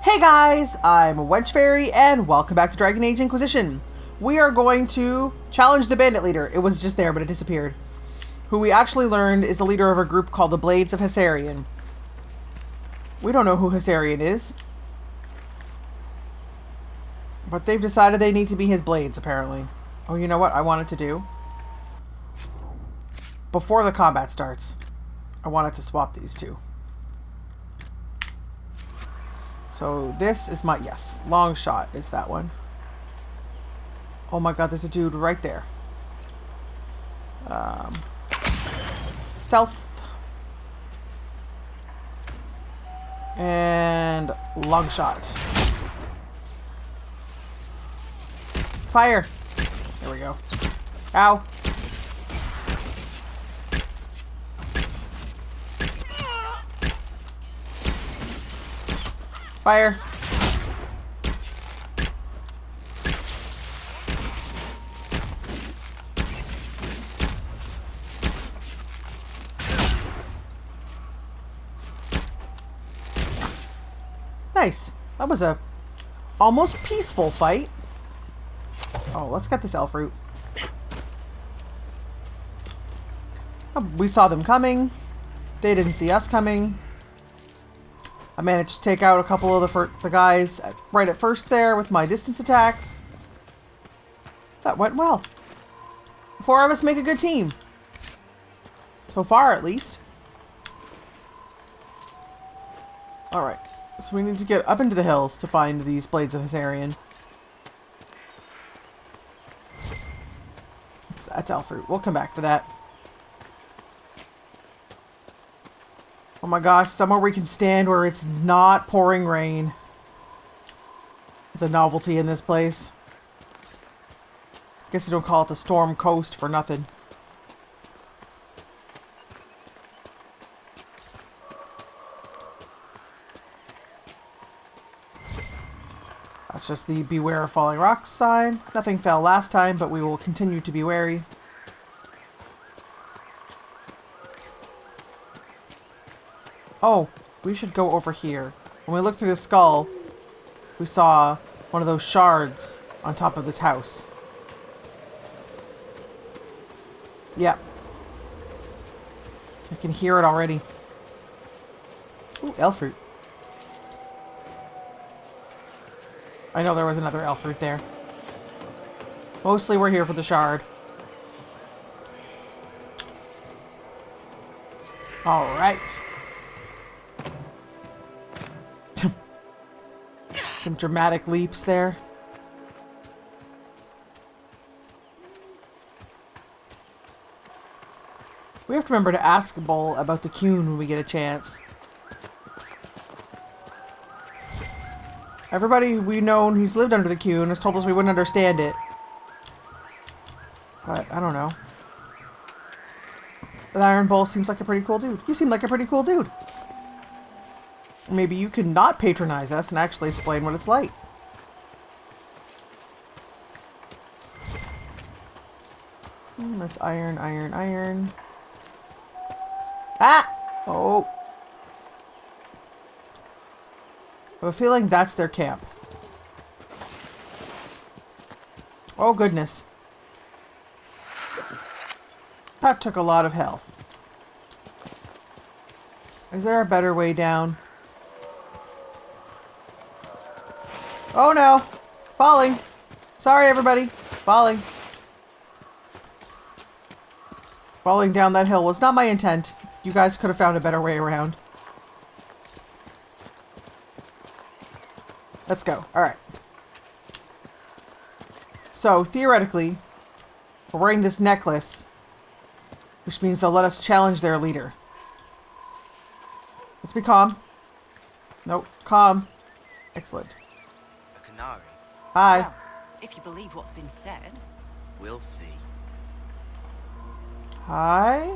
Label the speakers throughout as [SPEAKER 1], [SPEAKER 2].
[SPEAKER 1] Hey guys, I'm Wenchfaery and welcome back to Dragon Age Inquisition. We are going to challenge the bandit leader. It was just there, but it disappeared. Who we actually learned is the leader of a group called the Blades of Hessarian. We don't know who Hessarian is. But they've decided they need to be his blades, apparently. Oh, you know what I wanted to do? Before the combat starts, I wanted to swap these two. So this is my, yes, long shot is that one. Oh my god, there's a dude right there. Stealth. And long shot. Fire. There we go. Ow. Fire. Nice. That was a almost peaceful fight. Oh, let's get this elf root. Oh, we saw them coming. They didn't see us coming. I managed to take out a couple of the guys right at first there with my distance attacks. That went well. 4 of us make a good team. So far, at least. Alright, so we need to get up into the hills to find these Blades of Hessarian. That's elf fruit. We'll come back for that. Oh my gosh, somewhere we can stand where it's not pouring rain. It's a novelty in this place. Guess you don't call it the Storm Coast for nothing. That's just the Beware of Falling Rocks sign. Nothing fell last time, but we will continue to be wary. Oh, we should go over here. When we looked through the skull, we saw one of those shards on top of this house. Yep. I can hear it already. Ooh, elf fruit. I know there was another elf fruit there. Mostly we're here for the shard. Alright. Some dramatic leaps there. We have to remember to ask Bull about the Qun when we get a chance. Everybody we've known who's lived under the Qun has told us we wouldn't understand it. But, I don't know. The Iron Bull seems like a pretty cool dude. You seem like a pretty cool dude. Maybe you can not patronize us and actually explain what it's like. That's iron, iron, iron. Ah! Oh. I have a feeling that's their camp. Oh, goodness. That took a lot of health. Is there a better way down? Oh no! Falling! Sorry everybody! Falling. Falling down that hill was not my intent. You guys could have found a better way around. Let's go. Alright. So, theoretically, we're wearing this necklace, which means they'll let us challenge their leader. Let's be calm. Nope. Calm. Excellent. Hi.
[SPEAKER 2] Well, if you believe what's been said.
[SPEAKER 3] We'll see.
[SPEAKER 1] Hi.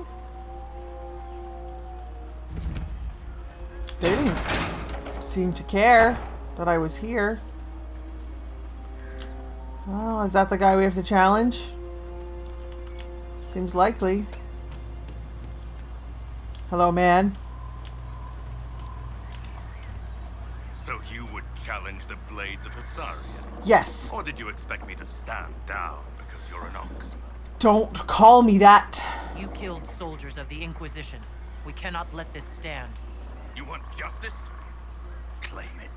[SPEAKER 1] They didn't seem to care that I was here. Oh, is that the guy we have to challenge? Seems likely. Hello, man.
[SPEAKER 3] So you would challenge the blades of Hessarian?
[SPEAKER 1] Yes.
[SPEAKER 3] Or did you expect me to stand down because you're an oxman?
[SPEAKER 1] Don't call me that.
[SPEAKER 2] You killed soldiers of the Inquisition. We cannot let this stand.
[SPEAKER 3] You want justice? Claim it.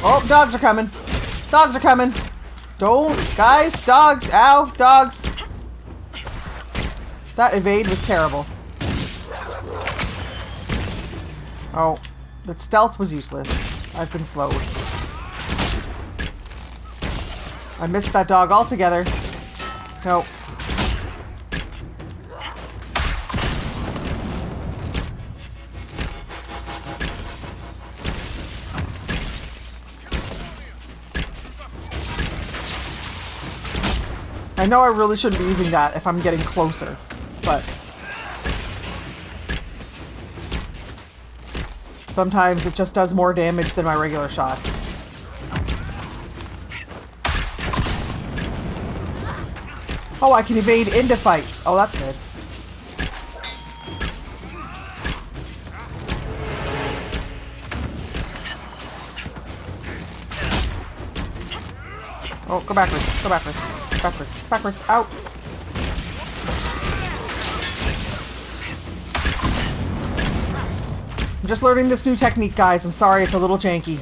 [SPEAKER 1] Oh, dogs are coming. Dogs are coming. Don't, guys, dogs, ow, dogs. That evade was terrible. Oh, that stealth was useless. I've been slowed. I missed that dog altogether. Nope. I know I really shouldn't be using that if I'm getting closer, but sometimes it just does more damage than my regular shots. Oh, I can evade into fights. Oh, that's good. Oh, go backwards. Go backwards. Backwards. Backwards. Out. I'm just learning this new technique, guys. I'm sorry, it's a little janky.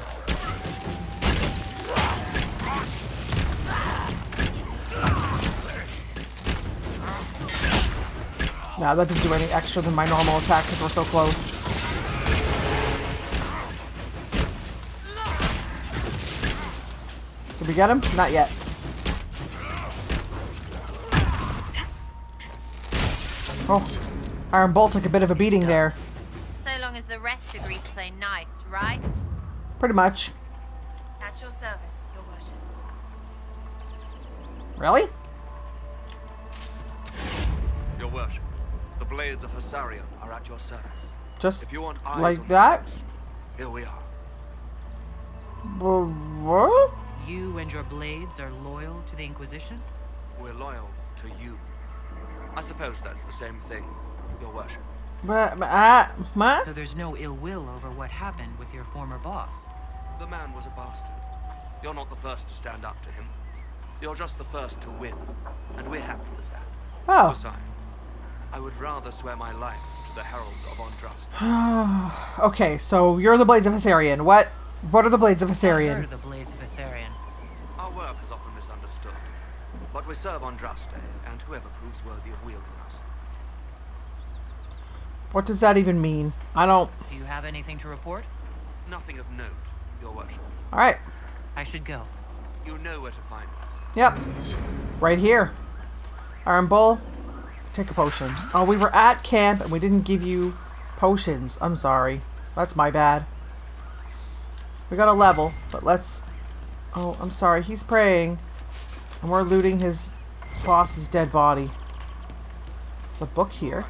[SPEAKER 1] Nah, that didn't do any extra than my normal attack because we're so close. Did we get him? Not yet. Oh, Iron Bolt took a bit of a beating there.
[SPEAKER 4] So long as the rest agree to play nice, right?
[SPEAKER 1] Pretty much.
[SPEAKER 4] At your service, your worship.
[SPEAKER 1] Really?
[SPEAKER 5] Your worship, the blades of Hessarian are at your service.
[SPEAKER 1] Just
[SPEAKER 5] If you want eyes
[SPEAKER 1] like
[SPEAKER 5] on
[SPEAKER 1] that?
[SPEAKER 5] the coast, here we are.
[SPEAKER 1] What?
[SPEAKER 2] You and your blades are loyal to the Inquisition?
[SPEAKER 5] We're loyal to you. I suppose that's the same thing, your worship.
[SPEAKER 1] What?
[SPEAKER 2] So there's no ill will over what happened with your former boss?
[SPEAKER 5] The man was a bastard. You're not the first to stand up to him. You're just the first to win, and we're happy with that.
[SPEAKER 1] Oh.
[SPEAKER 5] Besides, I would rather swear my life to the Herald of Andraste.
[SPEAKER 1] Okay, so you're the Blades of Hessarian. What are the Blades of
[SPEAKER 2] I've heard
[SPEAKER 1] Hessarian?
[SPEAKER 2] of the Blades of Hessarian.
[SPEAKER 5] Our work is often misunderstood, but we serve Andraste and whoever proves worthy of wielding us.
[SPEAKER 1] What does that even mean? I don't...
[SPEAKER 2] Do you have anything to report?
[SPEAKER 5] Nothing of note, your worship.
[SPEAKER 1] Alright.
[SPEAKER 2] I should go.
[SPEAKER 5] You know where to find us.
[SPEAKER 1] Yep. Right here. Iron Bull, take a potion. Oh, we were at camp and we didn't give you potions. I'm sorry. That's my bad. We got a level, but let's... Oh, I'm sorry. He's praying. And we're looting his boss's dead body. There's a book here.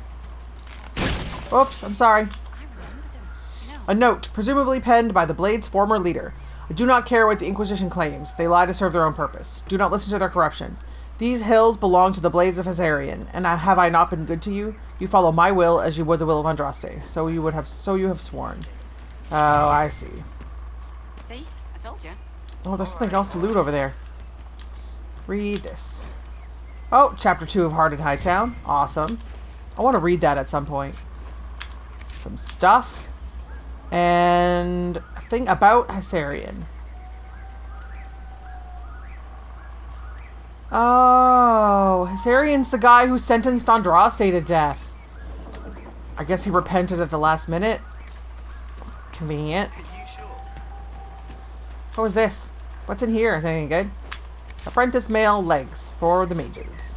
[SPEAKER 1] Oops, I'm sorry.
[SPEAKER 4] I remember them. No.
[SPEAKER 1] A note, presumably penned by the Blade's former leader. I do not care what the Inquisition claims. They lie to serve their own purpose. Do not listen to their corruption. These hills belong to the Blades of Hessarian, and have I not been good to you? You follow my will as you would the will of Andraste. So you have sworn. Oh, I see.
[SPEAKER 2] See? I told you.
[SPEAKER 1] Oh, there's something else to loot over there. Read this. Oh, Chapter 2 of Heart in Hightown. Awesome. I want to read that at some point. Some stuff. And a thing about Hessarian. Oh, Hessarian's the guy who sentenced Andraste to death. I guess he repented at the last minute. Convenient.
[SPEAKER 5] Are you sure?
[SPEAKER 1] What was this? What's in here? Is anything good? Apprentice male legs for the mages.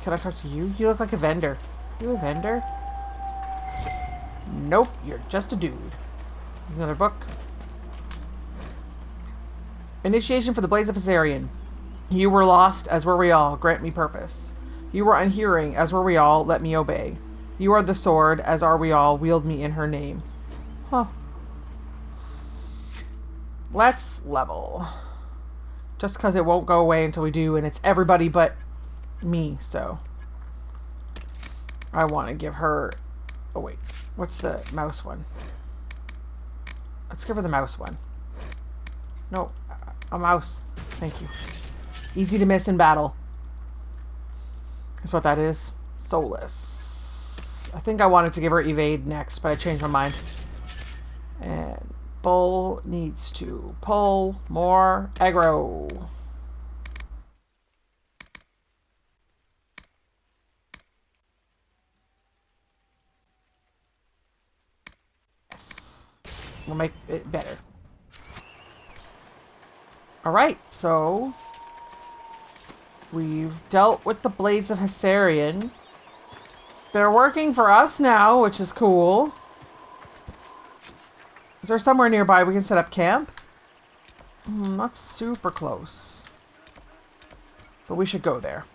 [SPEAKER 1] Can I talk to you? You look like a vendor. You a vendor? Nope, you're just a dude. Another book. Initiation for the Blades of Hessarian. You were lost, as were we all. Grant me purpose. You were unhearing, as were we all. Let me obey. You are the sword, as are we all. Wield me in her name. Huh. Let's level. Just because it won't go away until we do, and it's everybody but me, so I want to give her... Oh, wait. What's the mouse one? Let's give her the mouse one. No, a mouse. Thank you. Easy to miss in battle. That's what that is. Soulless. I think I wanted to give her evade next, but I changed my mind. And Bull needs to pull more aggro. Yes. We'll make it better. Alright, so we've dealt with the Blades of Hessarian. They're working for us now, which is cool. Is there somewhere nearby we can set up camp? Not super close. But we should go there.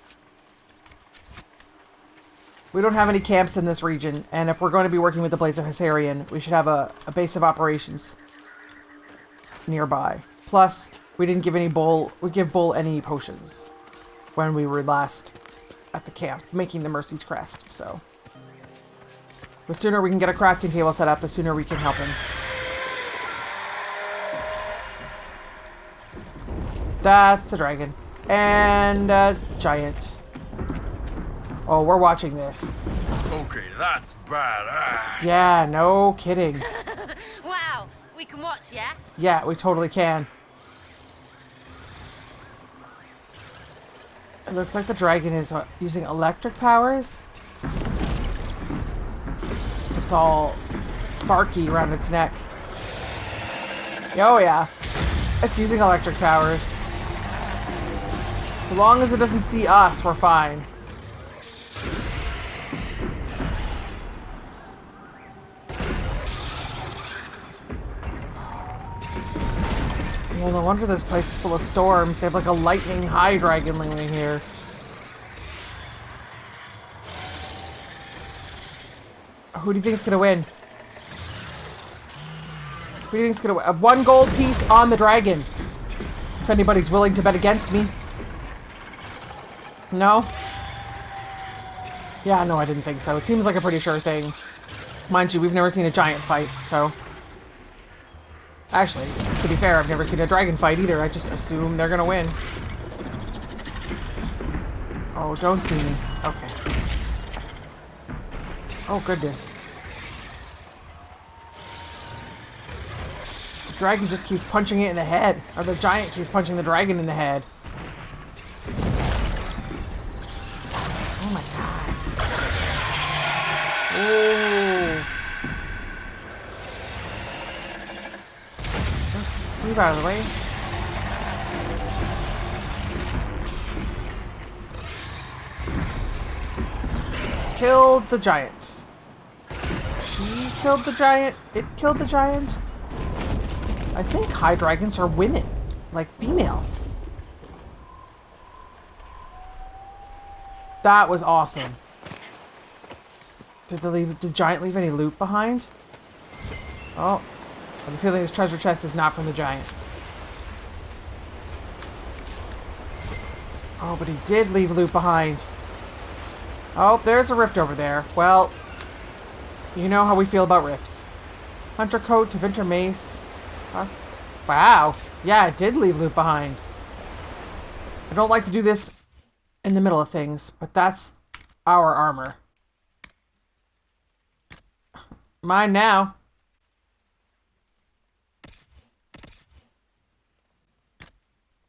[SPEAKER 1] We don't have any camps in this region, and if we're going to be working with the Blades of Hessarian, we should have a base of operations nearby. Plus, we didn't give Bull any potions when we were last at the camp, making the Mercy's Crest, so. The sooner we can get a crafting table set up, the sooner we can help him. That's a dragon. And a giant. Oh, we're watching this.
[SPEAKER 3] Okay, that's bad.
[SPEAKER 1] Yeah, no kidding.
[SPEAKER 4] Wow, we can watch, yeah?
[SPEAKER 1] Yeah, we totally can. It looks like the dragon is using electric powers. It's all sparky around its neck. Oh yeah, it's using electric powers. So long as it doesn't see us, we're fine. Well, no wonder this place is full of storms. They have like a lightning high dragon living here. Who do you think is gonna win? Who do you think is gonna win? 1 gold piece on the dragon. If anybody's willing to bet against me. No? Yeah, no, I didn't think so. It seems like a pretty sure thing. Mind you, we've never seen a giant fight, so... Actually, to be fair, I've never seen a dragon fight either. I just assume they're gonna win. Oh, don't see me. Okay. Oh, goodness. The dragon just keeps punching it in the head. Or the giant keeps punching the dragon in the head. Oh my god. Oh. Let's move out of the way. Killed the giant. She killed the giant. It killed the giant. I think high dragons are women. Like females. That was awesome. Did the giant leave any loot behind? Oh. I have a feeling this treasure chest is not from the giant. Oh, but he did leave loot behind. Oh, there's a rift over there. Well, you know how we feel about rifts. Hunter coat to winter mace. Wow. Yeah, it did leave loot behind. I don't like to do this in the middle of things, but that's our armor. Mine now.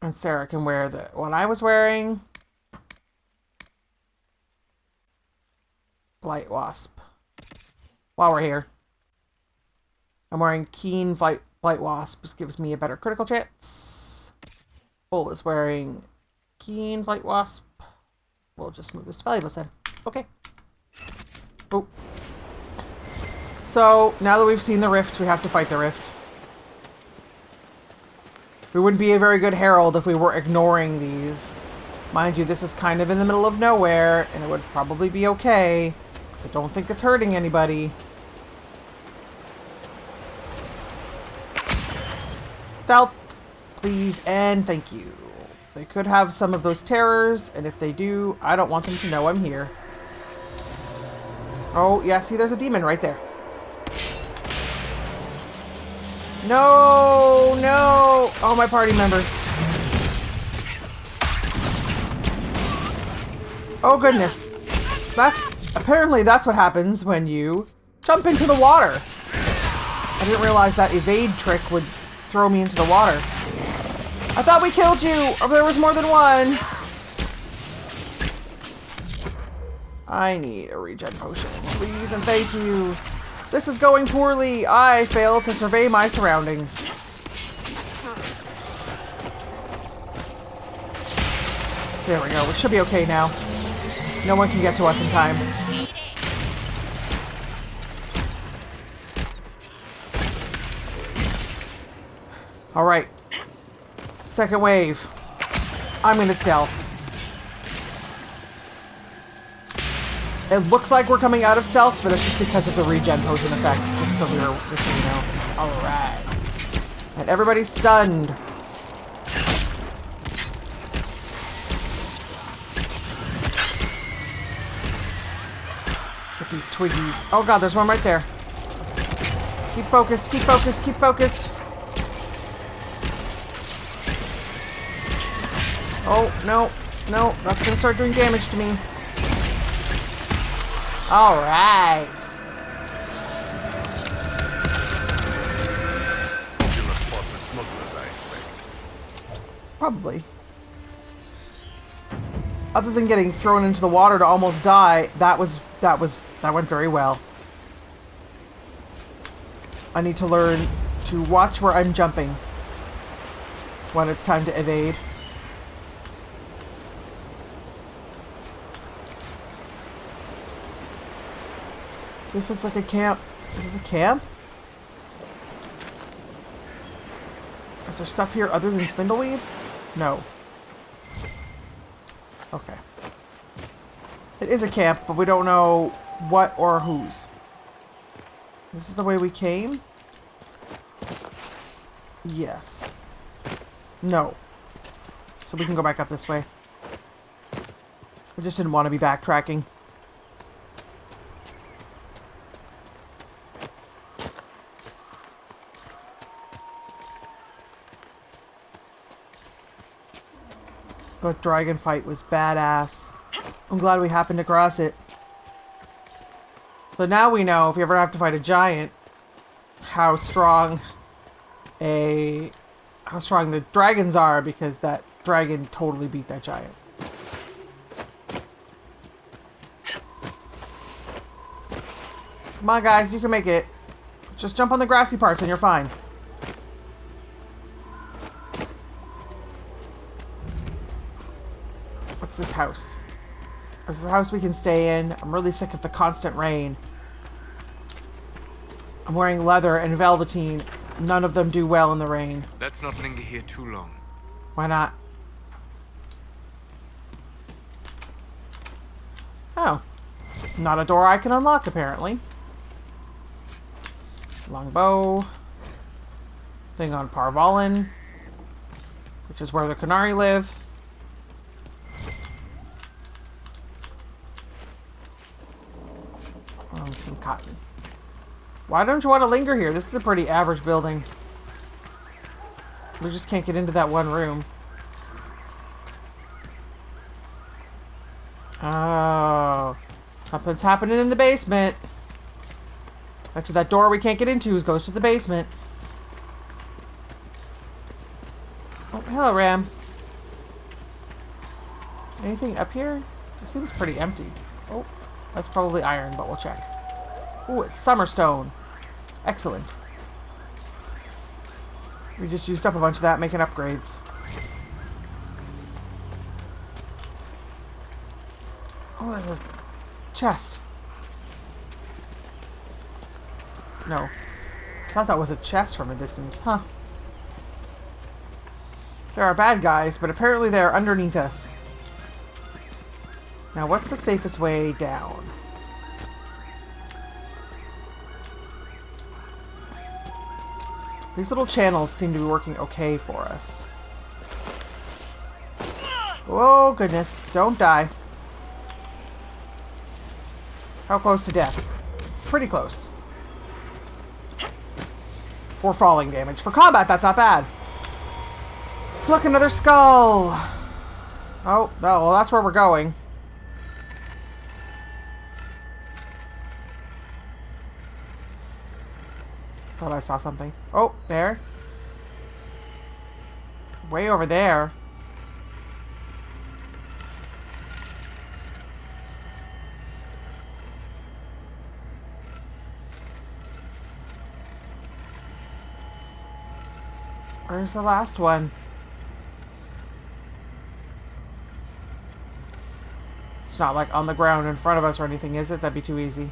[SPEAKER 1] And Sarah can wear the one I was wearing. Blight Wasp. While we're here. I'm wearing Keen Blight Wasp. This gives me a better critical chance. Bull is wearing Keen Blight Wasp. We'll just move this valuables then. Okay. Oh. So, now that we've seen the rift, we have to fight the rift. We wouldn't be a very good herald if we were ignoring these. Mind you, this is kind of in the middle of nowhere, and it would probably be okay, because I don't think it's hurting anybody. Stealth, please, and thank you. They could have some of those terrors, and if they do, I don't want them to know I'm here. Oh, yeah, see, there's a demon right there. No, no! Oh, my party members. Oh, goodness. Apparently that's what happens when you jump into the water. I didn't realize that evade trick would throw me into the water. I thought we killed you! Or there was more than one! I need a regen potion, please and thank you. This is going poorly. I failed to survey my surroundings. There we go. We should be okay now. No one can get to us in time. Alright. Second wave. I'm gonna stealth. It looks like we're coming out of stealth, but it's just because of the regen potion effect. Just so you know. Alright. And everybody's stunned. Get these twiggies. Oh god, there's one right there. Keep focused, keep focused, keep focused. Oh, no. No, that's gonna start doing damage to me. Alright. Probably. Other than getting thrown into the water to almost die, that went very well. I need to learn to watch where I'm jumping when it's time to evade. This looks like a camp. Is this a camp? Is there stuff here other than spindleweed? No. Okay. It is a camp, but we don't know what or whose. This is the way we came? Yes. No. So we can go back up this way. I just didn't want to be backtracking. But dragon fight was badass. I'm glad we happened across it. But now we know if you ever have to fight a giant, how strong the dragons are, because that dragon totally beat that giant. Come on, guys, you can make it. Just jump on the grassy parts and you're fine. What's this house? This is a house we can stay in. I'm really sick of the constant rain. I'm wearing leather and velveteen. None of them do well in the rain.
[SPEAKER 3] Let's not linger here too long.
[SPEAKER 1] Why not? Oh. Not a door I can unlock, apparently. Longbow. Thing on Parvalin. Which is where the Canari live. Oh, some cotton. Why don't you want to linger here? This is a pretty average building. We just can't get into that one room. Oh. Something's happening in the basement. Actually, that door we can't get into goes to the basement. Oh, hello, Ram. Anything up here? It seems pretty empty. Oh, that's probably iron, but we'll check. Ooh, it's Summerstone. Excellent. We just used up a bunch of that making upgrades. Oh, there's a chest. No. I thought that was a chest from a distance. Huh. There are bad guys, but apparently they're underneath us. Now, what's the safest way down? These little channels seem to be working okay for us. Oh, goodness. Don't die. How close to death? Pretty close. 4 falling damage. For combat, that's not bad. Look, another skull. Oh, well, that's where we're going. Thought I saw something. Oh, there. Way over there. Where's the last one? It's not like on the ground in front of us or anything, is it? That'd be too easy.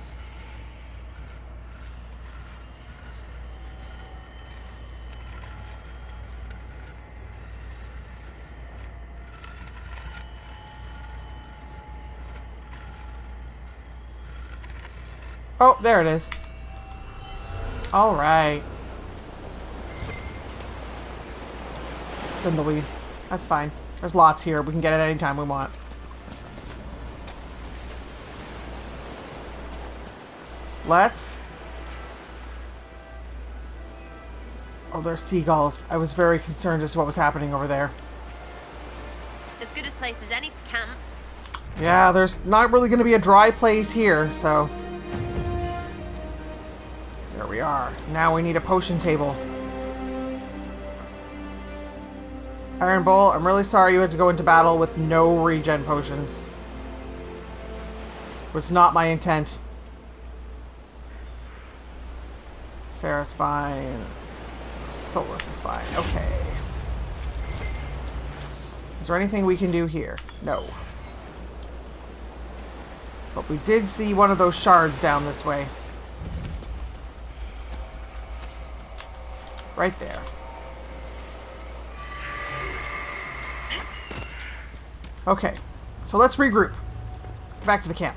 [SPEAKER 1] Oh, there it is. All right. Spin the lead. That's fine. There's lots here. We can get it any time we want. Let's... Oh, there's seagulls. I was very concerned as to what was happening over there.
[SPEAKER 4] As good a place as any to camp.
[SPEAKER 1] Yeah, there's not really going to be a dry place here, so... There we are. Now we need a potion table. Iron Bull, I'm really sorry you had to go into battle with no regen potions. It was not my intent. Sarah's fine. Solus is fine. Okay. Is there anything we can do here? No. But we did see one of those shards down this way. Right there. Okay. So let's regroup. Get back to the camp.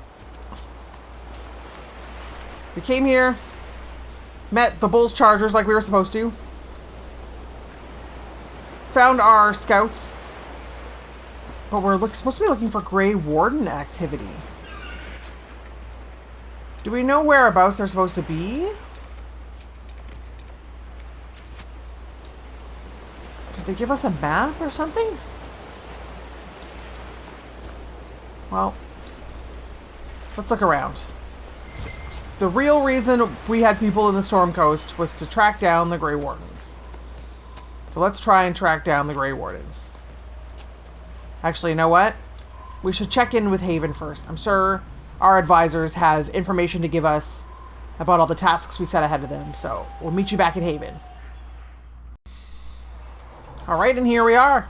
[SPEAKER 1] We came here. Met the Bull's Chargers like we were supposed to. Found our scouts. But we're supposed to be looking for Grey Warden activity. Do we know whereabouts they're supposed to be? Did they give us a map or something? Well, let's look around. The real reason we had people in the Storm Coast was to track down the Grey Wardens. So let's try and track down the Grey Wardens. Actually, you know what? We should check in with Haven first. I'm sure our advisors have information to give us about all the tasks we set ahead of them. So we'll meet you back at Haven. Alright, and here we are.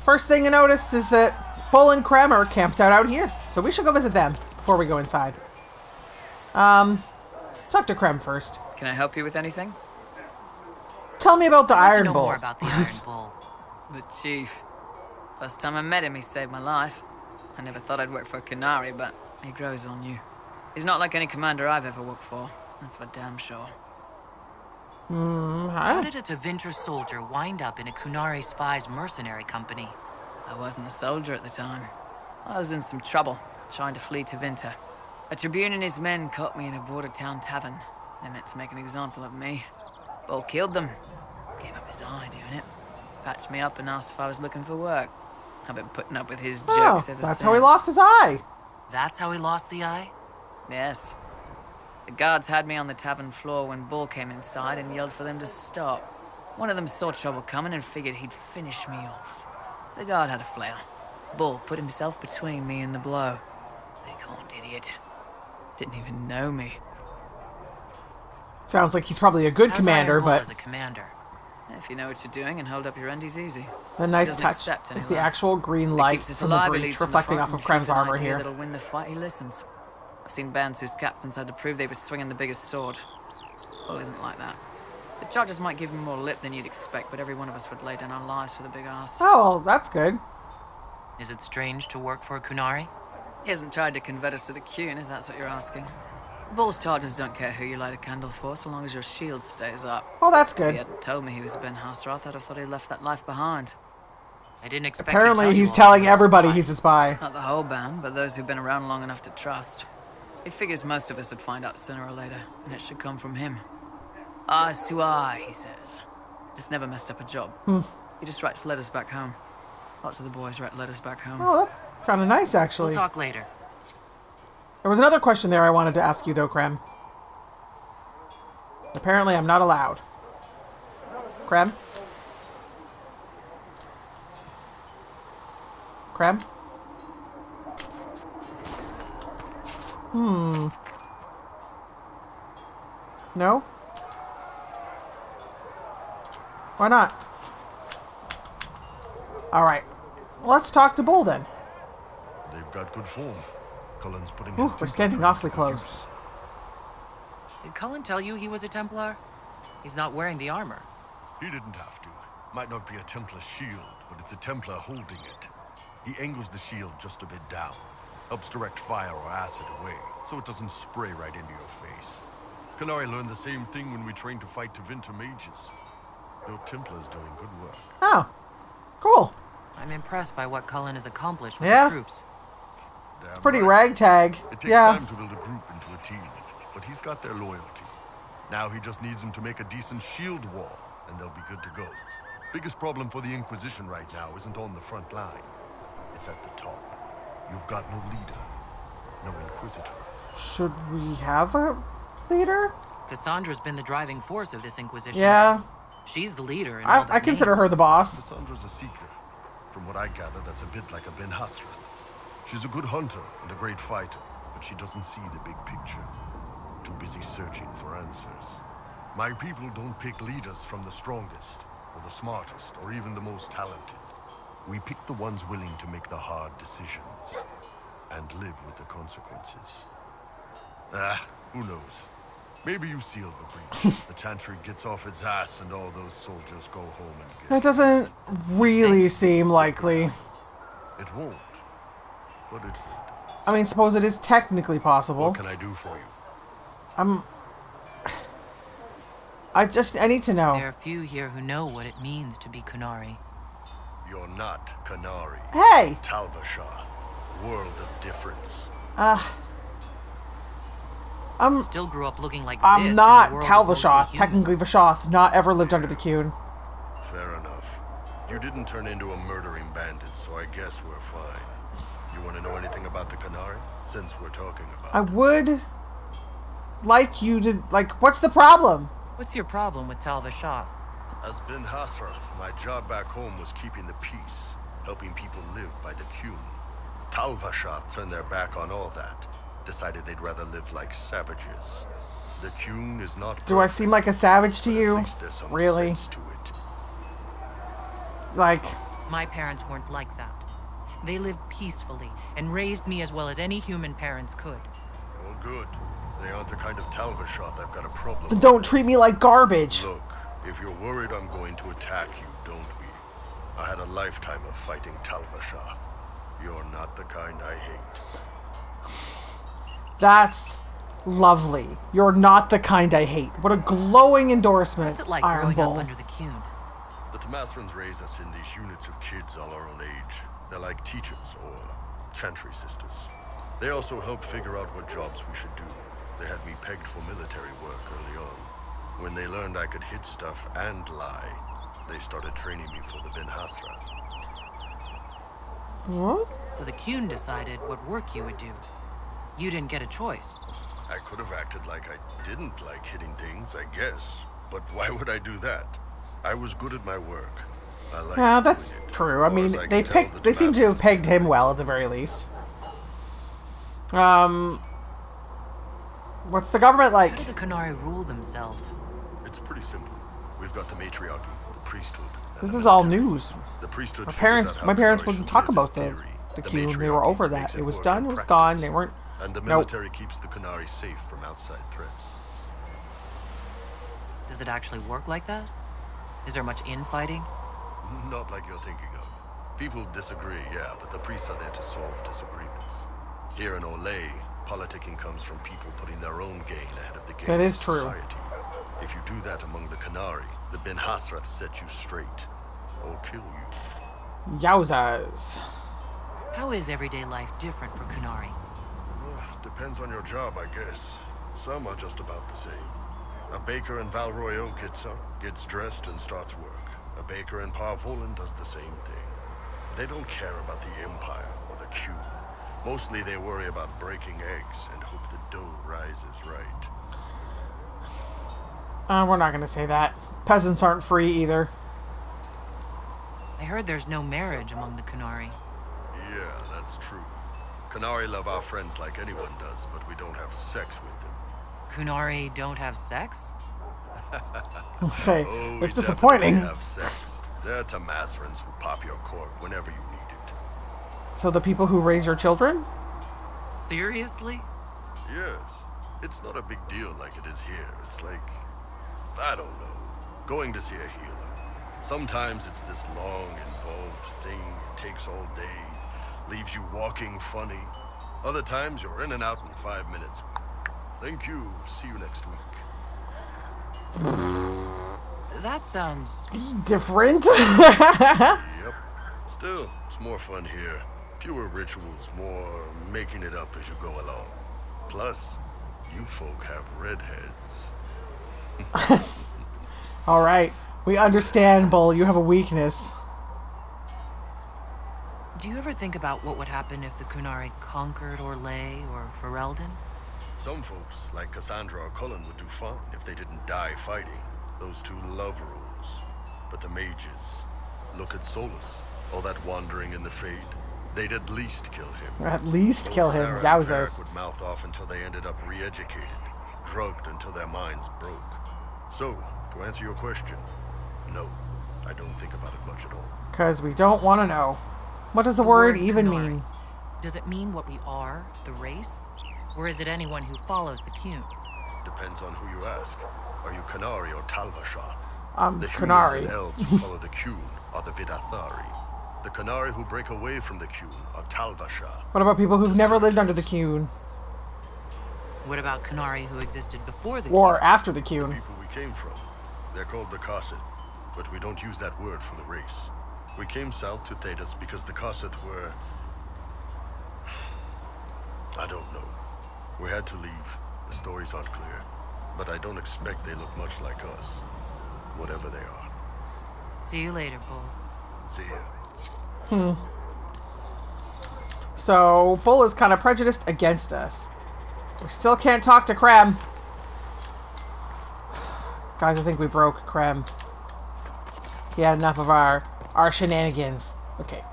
[SPEAKER 1] First thing I noticed is that Bull and Krem are camped out here. So we should go visit them before we go inside. Let's talk to Krem first.
[SPEAKER 6] Can I help you with anything?
[SPEAKER 1] Tell me about the
[SPEAKER 2] I'd like to
[SPEAKER 1] Iron
[SPEAKER 2] know
[SPEAKER 1] Bull.
[SPEAKER 2] more about the Iron Bull.
[SPEAKER 6] The chief. First time I met him, he saved my life. I never thought I'd work for a Canary, but he grows on you. He's not like any commander I've ever worked for. That's for damn sure.
[SPEAKER 2] How did a Tevinter soldier wind up in a Kunari spy's mercenary company?
[SPEAKER 6] I wasn't a soldier at the time. I was in some trouble, trying to flee to Tevinter. A Tribune and his men caught me in a border town tavern. They meant to make an example of me. Bull killed them. Gave up his eye doing it. Patched me up and asked if I was looking for work. I've been putting up with his jokes ever since.
[SPEAKER 1] That's how he lost his eye.
[SPEAKER 2] That's how he lost the eye?
[SPEAKER 6] Yes. The guards had me on the tavern floor when Bull came inside and yelled for them to stop. One of them saw trouble coming and figured he'd finish me off. The guard had a flare. Bull put himself between me and the blow. Big-horned idiot. Didn't even know me.
[SPEAKER 1] Sounds like he's probably a good
[SPEAKER 2] How's
[SPEAKER 1] commander,
[SPEAKER 2] Iron Bull
[SPEAKER 1] but
[SPEAKER 2] as a commander?
[SPEAKER 6] If you know what you're doing and hold up your end, he's easy.
[SPEAKER 1] the nice
[SPEAKER 6] Doesn't
[SPEAKER 1] touch
[SPEAKER 6] accept any
[SPEAKER 1] is the
[SPEAKER 6] less.
[SPEAKER 1] actual green
[SPEAKER 6] He
[SPEAKER 1] light
[SPEAKER 6] keeps us
[SPEAKER 1] from the
[SPEAKER 6] alive, he
[SPEAKER 1] breach
[SPEAKER 6] leads from the
[SPEAKER 1] reflecting
[SPEAKER 6] front
[SPEAKER 1] off of
[SPEAKER 6] and shoots
[SPEAKER 1] Krem's
[SPEAKER 6] an
[SPEAKER 1] armor
[SPEAKER 6] idea
[SPEAKER 1] here.
[SPEAKER 6] That'll win the fight, he listens. I've seen bands whose captains had to prove they were swinging the biggest sword. Bull isn't like that. The Chargers might give him more lip than you'd expect, but every one of us would lay down our lives for the big ass.
[SPEAKER 1] Oh, well, that's good.
[SPEAKER 2] Is it strange to work for a Kunari?
[SPEAKER 6] He hasn't tried to convert us to the Qun, if that's what you're asking. Bull's Chargers don't care who you light a candle for, so long as your shield stays up.
[SPEAKER 1] Well, that's
[SPEAKER 6] If he
[SPEAKER 1] good.
[SPEAKER 6] hadn't told me he was Ben Hasrath, I'd have thought he'd left that life behind.
[SPEAKER 2] I didn't expect
[SPEAKER 1] Apparently,
[SPEAKER 2] to tell
[SPEAKER 1] he's
[SPEAKER 2] you all
[SPEAKER 1] telling
[SPEAKER 2] you were a
[SPEAKER 1] everybody
[SPEAKER 2] spy.
[SPEAKER 1] he's a spy.
[SPEAKER 6] Not the whole band, but those who've been around long enough to trust. He figures most of us would find out sooner or later, and it should come from him. Eyes to eye, he says. Just never messed up a job. He just writes letters back home. Lots of the boys write letters back home.
[SPEAKER 1] Oh, that's kind of nice,
[SPEAKER 2] We'll
[SPEAKER 1] actually.
[SPEAKER 2] talk later.
[SPEAKER 1] There was another question there I wanted to ask you, though, Krem. Apparently, I'm not allowed. Krem? Krem? No? Why not? Alright. Let's talk to Bull, then.
[SPEAKER 7] They've got good form. Cullen's putting
[SPEAKER 1] Ooh,
[SPEAKER 7] his
[SPEAKER 1] we're
[SPEAKER 7] teeth
[SPEAKER 1] standing
[SPEAKER 7] into
[SPEAKER 1] awfully
[SPEAKER 7] good
[SPEAKER 1] close.
[SPEAKER 7] use.
[SPEAKER 2] Did Cullen tell you he was a Templar? He's not wearing the armor.
[SPEAKER 7] He didn't have to. Might not be a Templar shield, but it's a Templar holding it. He angles the shield just a bit down. Helps direct fire or acid away, so it doesn't spray right into your face. Canary learned the same thing when we trained to fight Tevinter mages. Your Templar's doing good work.
[SPEAKER 1] Oh. Cool.
[SPEAKER 2] I'm impressed by what Cullen has accomplished with
[SPEAKER 1] Yeah.
[SPEAKER 2] the troops.
[SPEAKER 7] Damn
[SPEAKER 1] Pretty
[SPEAKER 7] right.
[SPEAKER 1] ragtag.
[SPEAKER 7] It takes
[SPEAKER 1] Yeah.
[SPEAKER 7] time to build a group into a team, but he's got their loyalty. Now he just needs them to make a decent shield wall, and they'll be good to go. Biggest problem for the Inquisition right now isn't on the front line. It's at the top. You've got no leader, no Inquisitor.
[SPEAKER 1] Should we have a leader?
[SPEAKER 2] Cassandra's been the driving force of this Inquisition.
[SPEAKER 1] Yeah.
[SPEAKER 2] She's the leader in all but
[SPEAKER 1] I consider
[SPEAKER 2] name.
[SPEAKER 1] her the boss.
[SPEAKER 7] Cassandra's a seeker. From what I gather, that's a bit like a Ben Hessarian. She's a good hunter and a great fighter, but she doesn't see the big picture. Too busy searching for answers. My people don't pick leaders from the strongest, or the smartest, or even the most talented. We pick the ones willing to make the hard decisions, and live with the consequences. Who knows? Maybe you sealed the breach. The Chantry gets off its ass and all those soldiers go home and get...
[SPEAKER 1] That doesn't really seem likely.
[SPEAKER 7] It won't, but it would.
[SPEAKER 1] I mean, suppose it is technically possible.
[SPEAKER 7] What can I do for you?
[SPEAKER 1] I need to know.
[SPEAKER 2] There are few here who know what it means to be Kunari.
[SPEAKER 7] You're not Canary.
[SPEAKER 1] Hey!
[SPEAKER 7] Talvashah. World of difference.
[SPEAKER 2] Still grew up looking like this.
[SPEAKER 1] I'm
[SPEAKER 2] in
[SPEAKER 1] not
[SPEAKER 2] a world of
[SPEAKER 1] Talvashoth.
[SPEAKER 2] mostly
[SPEAKER 1] Technically
[SPEAKER 2] humans.
[SPEAKER 1] Vashoth. Not ever lived under the Cune.
[SPEAKER 7] Fair enough. You didn't turn into a murdering bandit, so I guess we're fine. You want to know anything about the Canary? Since we're talking about
[SPEAKER 1] I would like you to... Like, what's the problem?
[SPEAKER 2] What's your problem with Talvashoth?
[SPEAKER 7] As Ben Hasrath, my job back home was keeping the peace, helping people live by the Cune. Talvashath turned their back on all that, decided they'd rather live like savages. The Cune is not
[SPEAKER 1] Do I
[SPEAKER 7] perfect,
[SPEAKER 1] seem like a savage to
[SPEAKER 7] but at
[SPEAKER 1] you?
[SPEAKER 7] least there's some
[SPEAKER 1] Really?
[SPEAKER 7] sense to it.
[SPEAKER 1] Like,
[SPEAKER 2] My parents weren't like that. They lived peacefully and raised me as well as any human parents could.
[SPEAKER 7] Oh, good. They aren't the kind of Talvashath I've got a problem
[SPEAKER 1] then
[SPEAKER 7] with.
[SPEAKER 1] don't treat me like garbage.
[SPEAKER 7] Look, if you're worried I'm going to attack you, don't be. I had a lifetime of fighting Talvashath. You're not the kind I hate.
[SPEAKER 1] That's lovely. You're not the kind I hate. What a glowing endorsement,
[SPEAKER 2] What's it like
[SPEAKER 1] Iron
[SPEAKER 2] growing
[SPEAKER 1] Bull.
[SPEAKER 2] up under the Cune?
[SPEAKER 7] The Tamasrans raise us in these units of kids all our own age. They're like teachers or chantry sisters. They also help figure out what jobs we should do. They had me pegged for military work early on. When they learned I could hit stuff and lie, they started training me for the Ben Hasrath.
[SPEAKER 1] What?
[SPEAKER 2] So the Cune decided what work you would do. You didn't get a choice.
[SPEAKER 7] I could have acted like I didn't like hitting things, I guess. But why would I do that? I was good at my work. I liked
[SPEAKER 1] Yeah,
[SPEAKER 7] doing
[SPEAKER 1] that's
[SPEAKER 7] it.
[SPEAKER 1] true. I
[SPEAKER 7] Or as
[SPEAKER 1] mean,
[SPEAKER 7] can
[SPEAKER 1] they
[SPEAKER 7] tell,
[SPEAKER 1] picked.
[SPEAKER 7] the
[SPEAKER 1] They seem to have
[SPEAKER 7] Damascus
[SPEAKER 1] pegged him
[SPEAKER 7] did.
[SPEAKER 1] well at the very least. What's the government
[SPEAKER 2] How do
[SPEAKER 1] like?
[SPEAKER 2] the Kunari rule themselves?
[SPEAKER 7] It's pretty simple. We've got the matriarchy, the priesthood. and
[SPEAKER 1] This
[SPEAKER 7] the
[SPEAKER 1] is all
[SPEAKER 7] military.
[SPEAKER 1] news.
[SPEAKER 7] The priesthood
[SPEAKER 1] My
[SPEAKER 7] figures
[SPEAKER 1] parents,
[SPEAKER 7] out how
[SPEAKER 1] my parents
[SPEAKER 7] Kunari
[SPEAKER 1] wouldn't
[SPEAKER 7] should
[SPEAKER 1] talk
[SPEAKER 7] live
[SPEAKER 1] about
[SPEAKER 7] in
[SPEAKER 1] the
[SPEAKER 7] theory.
[SPEAKER 1] Cune. They were over
[SPEAKER 7] matriarchy
[SPEAKER 1] that.
[SPEAKER 7] makes
[SPEAKER 1] It was
[SPEAKER 7] work
[SPEAKER 1] done.
[SPEAKER 7] in
[SPEAKER 1] It was gone.
[SPEAKER 7] practice.
[SPEAKER 1] They weren't.
[SPEAKER 7] And the
[SPEAKER 1] Nope.
[SPEAKER 7] military keeps the Kunari safe from outside threats.
[SPEAKER 2] Does it actually work like that? Is there much infighting?
[SPEAKER 7] Not like you're thinking of. People disagree, yeah, but the priests are there to solve disagreements. Here in Olay, politicking comes from people putting their own gain ahead of the gain
[SPEAKER 1] That
[SPEAKER 7] of
[SPEAKER 1] is true.
[SPEAKER 7] society. If you do that among the Kunari, the Ben Hasrath set you straight, or kill you.
[SPEAKER 1] Yowzas.
[SPEAKER 2] How is everyday life different for Kunari?
[SPEAKER 7] Depends on your job, I guess. Some are just about the same. A baker in Valroyo gets up, gets dressed, and starts work. A baker in Parvolan does the same thing. They don't care about the Empire or the Q. Mostly they worry about breaking eggs and hope the dough rises right.
[SPEAKER 1] We're not gonna say that. Peasants aren't free either.
[SPEAKER 2] I heard there's no marriage among the Kunari.
[SPEAKER 7] Yeah, that's true. Kunari love our friends like anyone does, but we don't have sex with them.
[SPEAKER 2] Kunari don't have sex?
[SPEAKER 1] Say,
[SPEAKER 7] Oh,
[SPEAKER 1] it's
[SPEAKER 7] we
[SPEAKER 1] disappointing.
[SPEAKER 7] definitely have sex. They're Tamasrans who pop your cork whenever you need it.
[SPEAKER 1] So the people who raise your children?
[SPEAKER 2] Seriously?
[SPEAKER 7] Yes. It's not a big deal like it is here. It's like, I don't know, going to see a healer. Sometimes it's this long, involved thing. It takes all day, leaves you walking funny. Other times you're in and out in 5 minutes. Thank you. See you next week.
[SPEAKER 2] That sounds...
[SPEAKER 1] Different?
[SPEAKER 7] Yep. Still, it's more fun here. Fewer rituals, more making it up as you go along. Plus, you folk have redheads.
[SPEAKER 1] Alright. We understand, Bull. You have a weakness.
[SPEAKER 2] Do you ever think about what would happen if the Kunari conquered Orlais or Ferelden?
[SPEAKER 7] Some folks, like Cassandra or Cullen, would do fine if they didn't die fighting. Those two love rules. But the mages, look at Solus. All that wandering in the Fade. They'd at least kill him.
[SPEAKER 1] At least
[SPEAKER 7] Both
[SPEAKER 1] kill him.
[SPEAKER 7] Sarah and
[SPEAKER 1] Yowzas.
[SPEAKER 7] Varric would mouth off until they ended up re-educated. Drugged until their minds broke. So, to answer your question, no, I don't think about it much at all.
[SPEAKER 1] Because we don't want to know. What does the
[SPEAKER 2] The
[SPEAKER 1] word
[SPEAKER 2] word
[SPEAKER 1] even
[SPEAKER 2] Kunari.
[SPEAKER 1] mean?
[SPEAKER 2] Does it mean what we are, the race? Or is it anyone who follows the Qun?
[SPEAKER 7] Depends on who you ask. Are you Kunari or Talvashar? The humans
[SPEAKER 1] Kunari.
[SPEAKER 7] and elves who follow the Qun are the Vidathari. The Kunari who break away from the Qun are Talvashar.
[SPEAKER 1] What about people who've never lived under the Qun?
[SPEAKER 2] What about Kunari who existed before the
[SPEAKER 1] Or
[SPEAKER 2] Qun?
[SPEAKER 1] after the Qun?
[SPEAKER 7] People we came from. They're called the Kossith, but we don't use that word for the race. We came south to Thedas because the Kossith were... I don't know. We had to leave. The stories aren't clear. But I don't expect they look much like us. Whatever they are.
[SPEAKER 2] See you later, Bull.
[SPEAKER 7] See ya.
[SPEAKER 1] So, Bull is kind of prejudiced against us. We still can't talk to Krem. Guys, I think we broke Krem. He had enough of our shenanigans. Okay.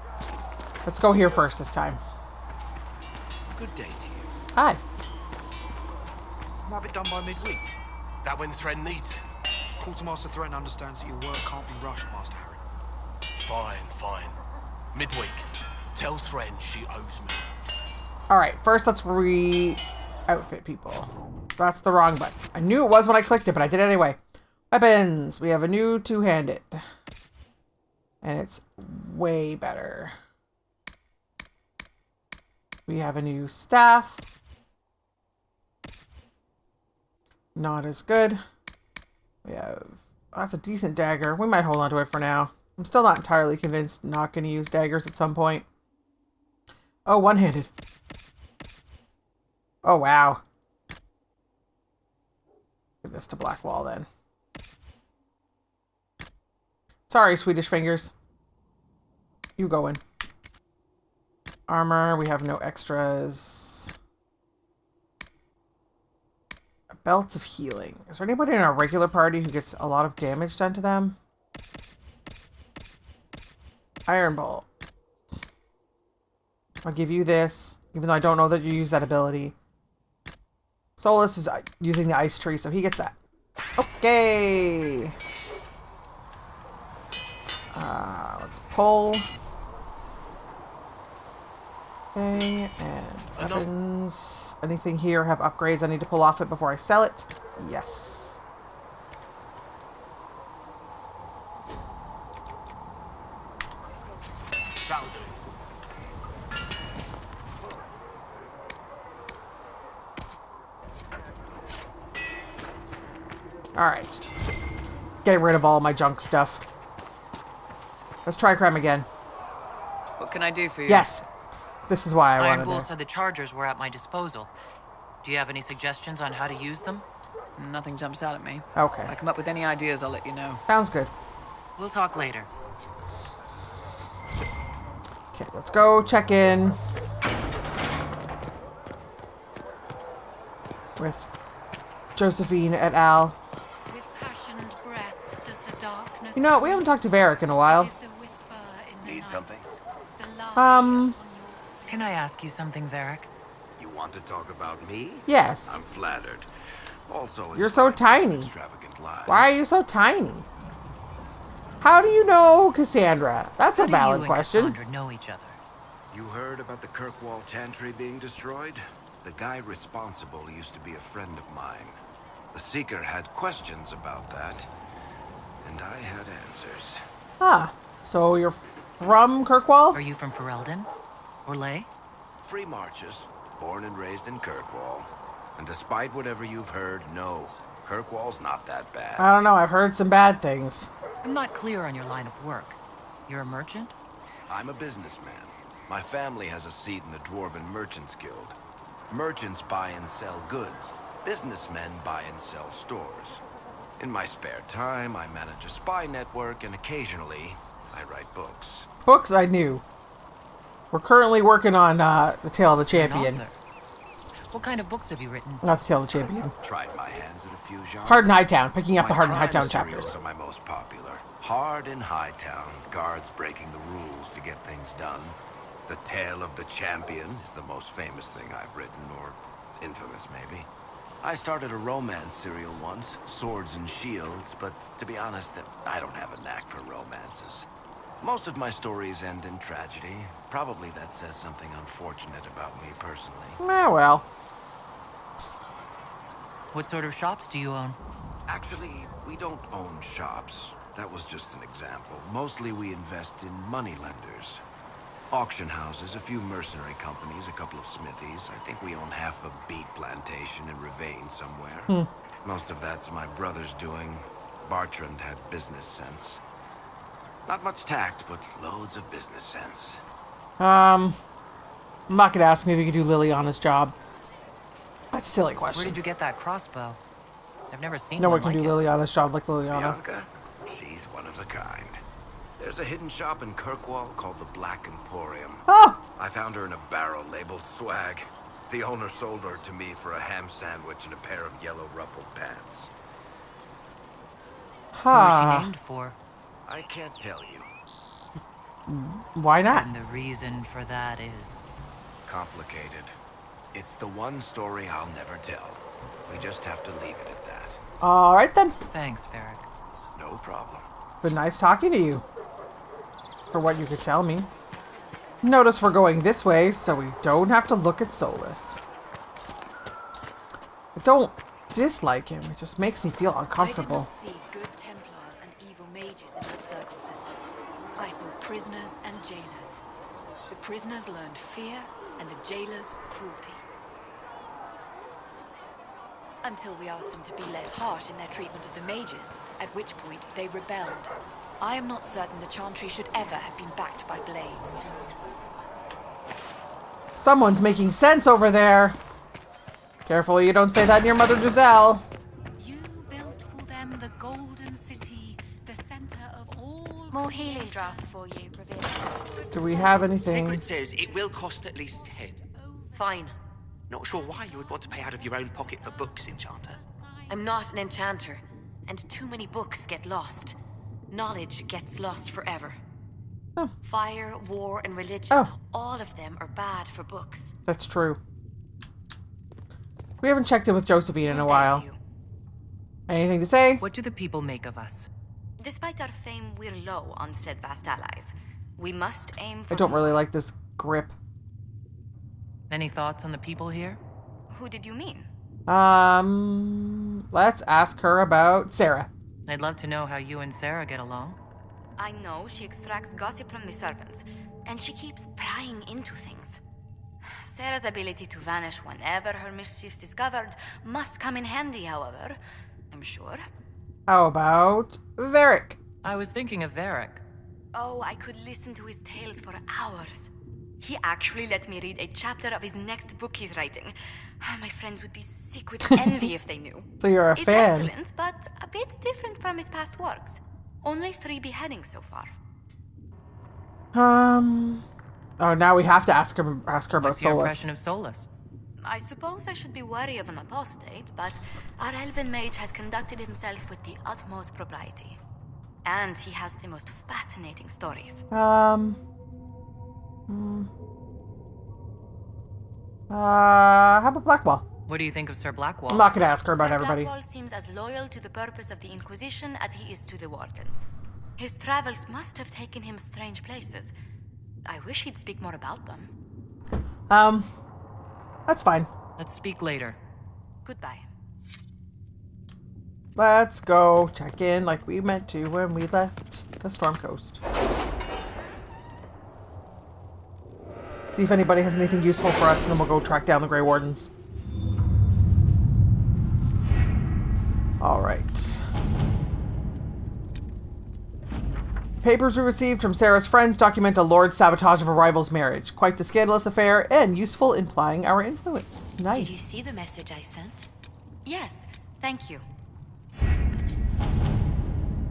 [SPEAKER 1] Let's go here first this time.
[SPEAKER 5] Good day to you.
[SPEAKER 1] Hi.
[SPEAKER 3] Have it done by midweek.
[SPEAKER 5] That when Thread needs it. Quartermaster Thread understands that your work can't be rushed, Master Harry. Fine. Midweek. Tell Thread she owes me.
[SPEAKER 1] Alright, first let's re-outfit people. That's the wrong button. I knew it was when I clicked it, but I did it anyway. Weapons. We have a new two-handed. And it's way better. We have a new staff. Not as good. We have... that's a decent dagger. We might hold on to it for now. I'm still not entirely convinced not going to use daggers at some point. Oh, one-handed. Oh, wow. Give this to Blackwall, then. Sorry, Swedish fingers. You going. Armor, we have no extras. Belts of healing. Is there anybody in our regular party who gets a lot of damage done to them? Iron Bolt. I'll give you this, even though I don't know that you use that ability. Solus is using the ice tree, so he gets that. Okay. Let's pull. Okay, and weapons. Anything here have upgrades I need to pull off it before I sell it? Yes.
[SPEAKER 5] That'll do.
[SPEAKER 1] Alright. Getting rid of all my junk stuff. Let's try crime again.
[SPEAKER 6] What can I do for you?
[SPEAKER 1] Yes. This is why I
[SPEAKER 2] Iron
[SPEAKER 1] wanted
[SPEAKER 2] Bull
[SPEAKER 1] to.
[SPEAKER 2] said the chargers were at my disposal. Do you have any suggestions on how to use them?
[SPEAKER 6] Nothing jumps out at me.
[SPEAKER 1] Okay.
[SPEAKER 6] If I come up with any ideas, I'll let you know.
[SPEAKER 1] Sounds good.
[SPEAKER 2] We'll talk later.
[SPEAKER 1] Okay, let's go check in with Josephine et al.
[SPEAKER 8] With passionate breath does the darkness.
[SPEAKER 1] You know what? We haven't talked to Varric in a while.
[SPEAKER 8] Is the whisper in the
[SPEAKER 3] Need
[SPEAKER 8] night,
[SPEAKER 3] something?
[SPEAKER 8] the lie on your
[SPEAKER 2] Can I ask you something, Varric?
[SPEAKER 3] You want to talk about me?
[SPEAKER 1] Yes.
[SPEAKER 3] I'm flattered. Also,
[SPEAKER 1] You're so
[SPEAKER 3] inclined to
[SPEAKER 1] tiny.
[SPEAKER 3] extravagant lies.
[SPEAKER 1] Why are you so tiny? How do you know Cassandra? That's
[SPEAKER 2] How
[SPEAKER 1] a
[SPEAKER 2] do
[SPEAKER 1] valid
[SPEAKER 2] you
[SPEAKER 1] question.
[SPEAKER 2] and Cassandra know each other?
[SPEAKER 3] You heard about the Kirkwall Chantry being destroyed? The guy responsible used to be a friend of mine. The Seeker had questions about that, and I had answers.
[SPEAKER 1] Ah, so you're from Kirkwall?
[SPEAKER 2] Are you from Ferelden? Or Ley?
[SPEAKER 3] Free marches, born and raised in Kirkwall. And despite whatever you've heard, no, Kirkwall's not that bad.
[SPEAKER 1] I don't know. I've heard some bad things.
[SPEAKER 2] I'm not clear on your line of work. You're a merchant?
[SPEAKER 3] I'm a businessman. My family has a seat in the Dwarven Merchants Guild. Merchants buy and sell goods. Businessmen buy and sell stores. In my spare time, I manage a spy network, and occasionally, I write books.
[SPEAKER 1] Books I knew. We're currently working on The Tale of the
[SPEAKER 2] You're an
[SPEAKER 1] Champion.
[SPEAKER 2] author. What kind of books have you written?
[SPEAKER 1] Not The Tale of the Champion.
[SPEAKER 3] Tried my hands at a few genres.
[SPEAKER 1] Hard in Hightown. Picking up the
[SPEAKER 3] My
[SPEAKER 1] Hard in
[SPEAKER 3] crime
[SPEAKER 1] Hightown
[SPEAKER 3] serials
[SPEAKER 1] chapters.
[SPEAKER 3] are my most popular. Hard in Hightown, guards breaking the rules to get things done. The Tale of the Champion is the most famous thing I've written, or infamous maybe. I started a romance serial once, Swords and Shields, but to be honest, I don't have a knack for romances. Most of my stories end in tragedy. Probably that says something unfortunate about me personally.
[SPEAKER 1] Well.
[SPEAKER 2] What sort of shops do you own?
[SPEAKER 3] Actually, we don't own shops. That was just an example. Mostly we invest in moneylenders. Auction houses, a few mercenary companies, a couple of smithies. I think we own half a beet plantation in Ravane somewhere. Most of that's my brother's doing. Bartrand had business sense. Not much tact, but loads of business sense.
[SPEAKER 1] I'm not gonna ask him if he could do Liliana's job. That's a silly
[SPEAKER 2] Where
[SPEAKER 1] question.
[SPEAKER 2] did you get that crossbow? I've never seen
[SPEAKER 1] No one
[SPEAKER 2] one
[SPEAKER 1] can
[SPEAKER 2] like
[SPEAKER 1] do
[SPEAKER 2] it.
[SPEAKER 1] Liliana's job like Liliana.
[SPEAKER 3] Bianca? She's one of a kind. There's a hidden shop in Kirkwall called the Black Emporium.
[SPEAKER 1] Oh!
[SPEAKER 3] I found her in a barrel labeled swag. The owner sold her to me for a ham sandwich and a pair of yellow ruffled pants.
[SPEAKER 2] Who was
[SPEAKER 1] Ha!
[SPEAKER 2] she named for?
[SPEAKER 3] I can't tell you.
[SPEAKER 1] Why not?
[SPEAKER 2] And the reason for that is...
[SPEAKER 3] Complicated. It's the one story I'll never tell. We just have to leave it at that.
[SPEAKER 1] Alright then.
[SPEAKER 2] Thanks, Varric.
[SPEAKER 3] No problem.
[SPEAKER 1] Been nice talking to you. For what you could tell me. Notice we're going this way, so we don't have to look at Solus. I don't dislike him. It just makes me feel uncomfortable.
[SPEAKER 8] I did not see good Templars and evil mages in that circle system. I saw prisoners and jailers. The prisoners learned fear, and the jailers cruelty. Until we asked them to be less harsh in their treatment of the mages, at which point they rebelled. I am not certain the Chantry should ever have been backed by blades.
[SPEAKER 1] Someone's making sense over there. Careful you don't say that near Mother Giselle.
[SPEAKER 8] You built for them the Golden City, the center of all...
[SPEAKER 4] More healing drafts for you, Ravina.
[SPEAKER 1] Do we have anything?
[SPEAKER 9] Sigrid says it will cost at least 10.
[SPEAKER 10] Fine.
[SPEAKER 9] Not sure why you would want to pay out of your own pocket for books, Enchanter.
[SPEAKER 10] I'm not an enchanter, and too many books get lost. Knowledge gets lost forever.
[SPEAKER 1] Oh.
[SPEAKER 10] Fire, war, and religion, all of them are bad for books.
[SPEAKER 1] That's true. We haven't checked in with Josephine in a while. Anything to say?
[SPEAKER 2] What do the people make of us?
[SPEAKER 10] Despite our fame, we're low on steadfast allies. We must aim for...
[SPEAKER 1] I don't really like this grip.
[SPEAKER 2] Any thoughts on the people here?
[SPEAKER 10] Who did you mean?
[SPEAKER 1] Let's ask her about Sarah.
[SPEAKER 2] I'd love to know how you and Sarah get along.
[SPEAKER 10] I know she extracts gossip from the servants, and she keeps prying into things. Sarah's ability to vanish whenever her mischief's discovered must come in handy, however, I'm sure.
[SPEAKER 1] How about Varric?
[SPEAKER 2] I was thinking of Varric.
[SPEAKER 10] Oh, I could listen to his tales for hours. He actually let me read a chapter of his next book he's writing. My friends would be sick with envy if they knew.
[SPEAKER 1] So you're a
[SPEAKER 10] It's
[SPEAKER 1] fan.
[SPEAKER 10] excellent, but a bit different from his past works. Only 3 beheadings so far.
[SPEAKER 1] Oh, now we have to ask her about
[SPEAKER 2] What's your
[SPEAKER 1] Solus.
[SPEAKER 2] impression of Solus?
[SPEAKER 10] I suppose I should be wary of an apostate, but our elven mage has conducted himself with the utmost propriety. And he has the most fascinating stories.
[SPEAKER 1] How about Blackwall?
[SPEAKER 2] What do you think of Sir Blackwall?
[SPEAKER 1] I'm not gonna ask her about
[SPEAKER 10] Sir
[SPEAKER 1] everybody.
[SPEAKER 10] Blackwall seems as loyal to the purpose of the Inquisition as he is to the Wardens. His travels must have taken him strange places. I wish he'd speak more about them.
[SPEAKER 1] That's fine.
[SPEAKER 2] Let's speak later.
[SPEAKER 10] Goodbye.
[SPEAKER 1] Let's go check in like we meant to when we left the Storm Coast. See if anybody has anything useful for us, and then we'll go track down the Grey Wardens. Alright. Papers we received from Sarah's friends document a Lord's sabotage of a rival's marriage. Quite the scandalous affair, and useful in plying our influence. Nice.
[SPEAKER 10] Did you see the message I sent? Yes, thank you.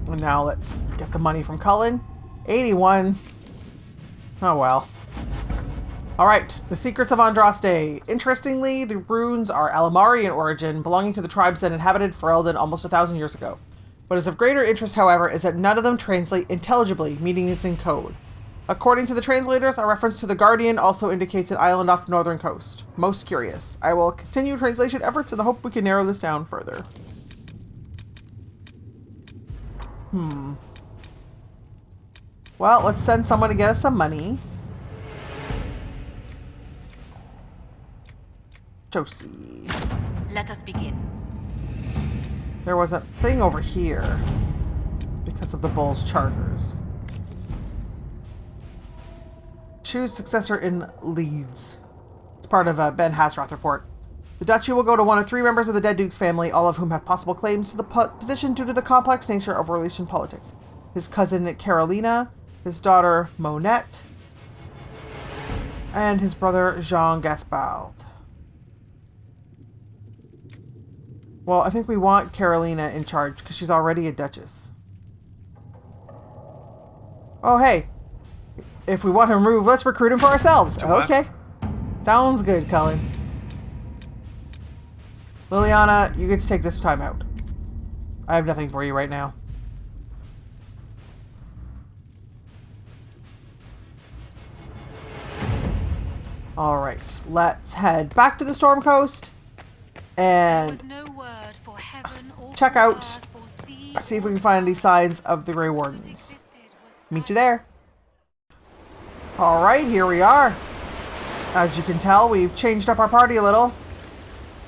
[SPEAKER 1] And now let's get the money from Cullen. 81. Oh well. Alright, the secrets of Andraste. Interestingly, the runes are Alamari in origin, belonging to the tribes that inhabited Ferelden almost 1,000 years ago. What is of greater interest, however, is that none of them translate intelligibly, meaning it's in code. According to the translators, a reference to the Guardian also indicates an island off the northern coast. Most curious. I will continue translation efforts in the hope we can narrow this down further. Well, let's send someone to get us some money. Josie.
[SPEAKER 10] Let us begin.
[SPEAKER 1] There was a thing over here because of the bull's chargers. Choose successor in Leeds. It's part of a Ben Hasroth report. The duchy will go to one of 3 members of the dead Duke's family, all of whom have possible claims to the position due to the complex nature of Relation politics. His cousin Carolina, his daughter Monette, and his brother Jean Gaspard. Well, I think we want Carolina in charge because she's already a duchess. Oh, hey. If we want him removed, let's recruit him for ourselves. Okay. Sounds good, Cullen. Liliana, you get to take this time out. I have nothing for you right now. Alright, let's head back to the Storm Coast and check out, see if we can find any signs of the Grey Wardens. Meet you there. Alright, here we are. As you can tell, we've changed up our party a little.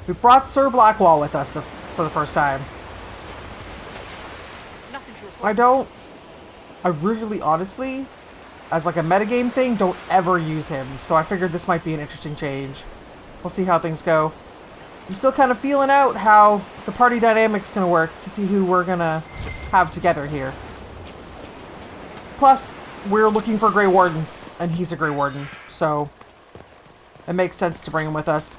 [SPEAKER 1] We brought Sir Blackwall with us for the first time. I really, honestly, as like a metagame thing, don't ever use him. So I figured this might be an interesting change. We'll see how things go. I'm still kind of feeling out how the party dynamic's going to work to see who we're going to have together here. Plus, we're looking for Grey Wardens, and he's a Grey Warden, so it makes sense to bring him with us.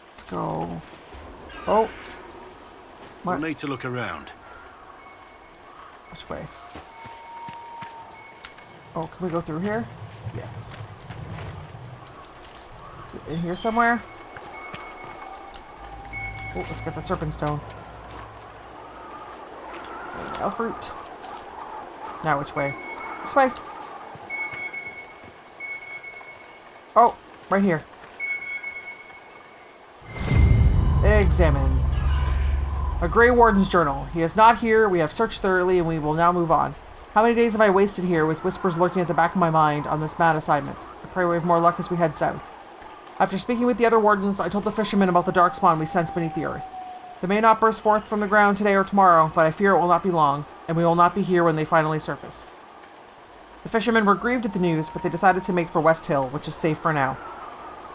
[SPEAKER 1] Let's go. Oh.
[SPEAKER 7] We'll need to look around.
[SPEAKER 1] Which way? Oh, can we go through here? Yes. Is it in here somewhere? Oh, let's get the Serpent Stone. And fruit. Now which way? This way. Oh, right here. Examine. A Grey Warden's journal. He is not here. We have searched thoroughly, and we will now move on. How many days have I wasted here with whispers lurking at the back of my mind on this mad assignment? I pray we have more luck as we head south. After speaking with the other wardens, I told the fishermen about the darkspawn we sense beneath the earth. They may not burst forth from the ground today or tomorrow, but I fear it will not be long, and we will not be here when they finally surface. The fishermen were grieved at the news, but they decided to make for West Hill, which is safe for now.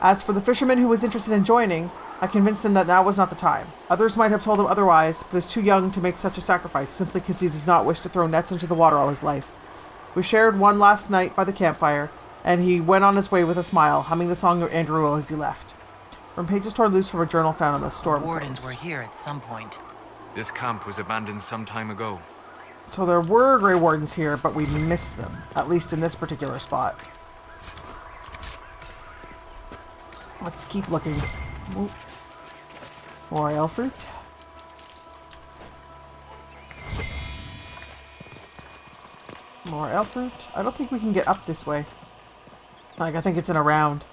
[SPEAKER 1] As for the fisherman who was interested in joining, I convinced him that now was not the time. Others might have told him otherwise, but is too young to make such a sacrifice simply because he does not wish to throw nets into the water all his life. We shared one last night by the campfire, and he went on his way with a smile, humming the song of Andrew as he left. From pages torn loose from a journal found on the storm
[SPEAKER 2] Wardens
[SPEAKER 1] clothes.
[SPEAKER 2] were here at some point.
[SPEAKER 11] This camp was abandoned some time ago.
[SPEAKER 1] So there were Grey Wardens here, but we missed them, at least in this particular spot. Let's keep looking. Ooh. More ale fruit. More ale fruit. I don't think we can get up this way. Like, I think it's in a round.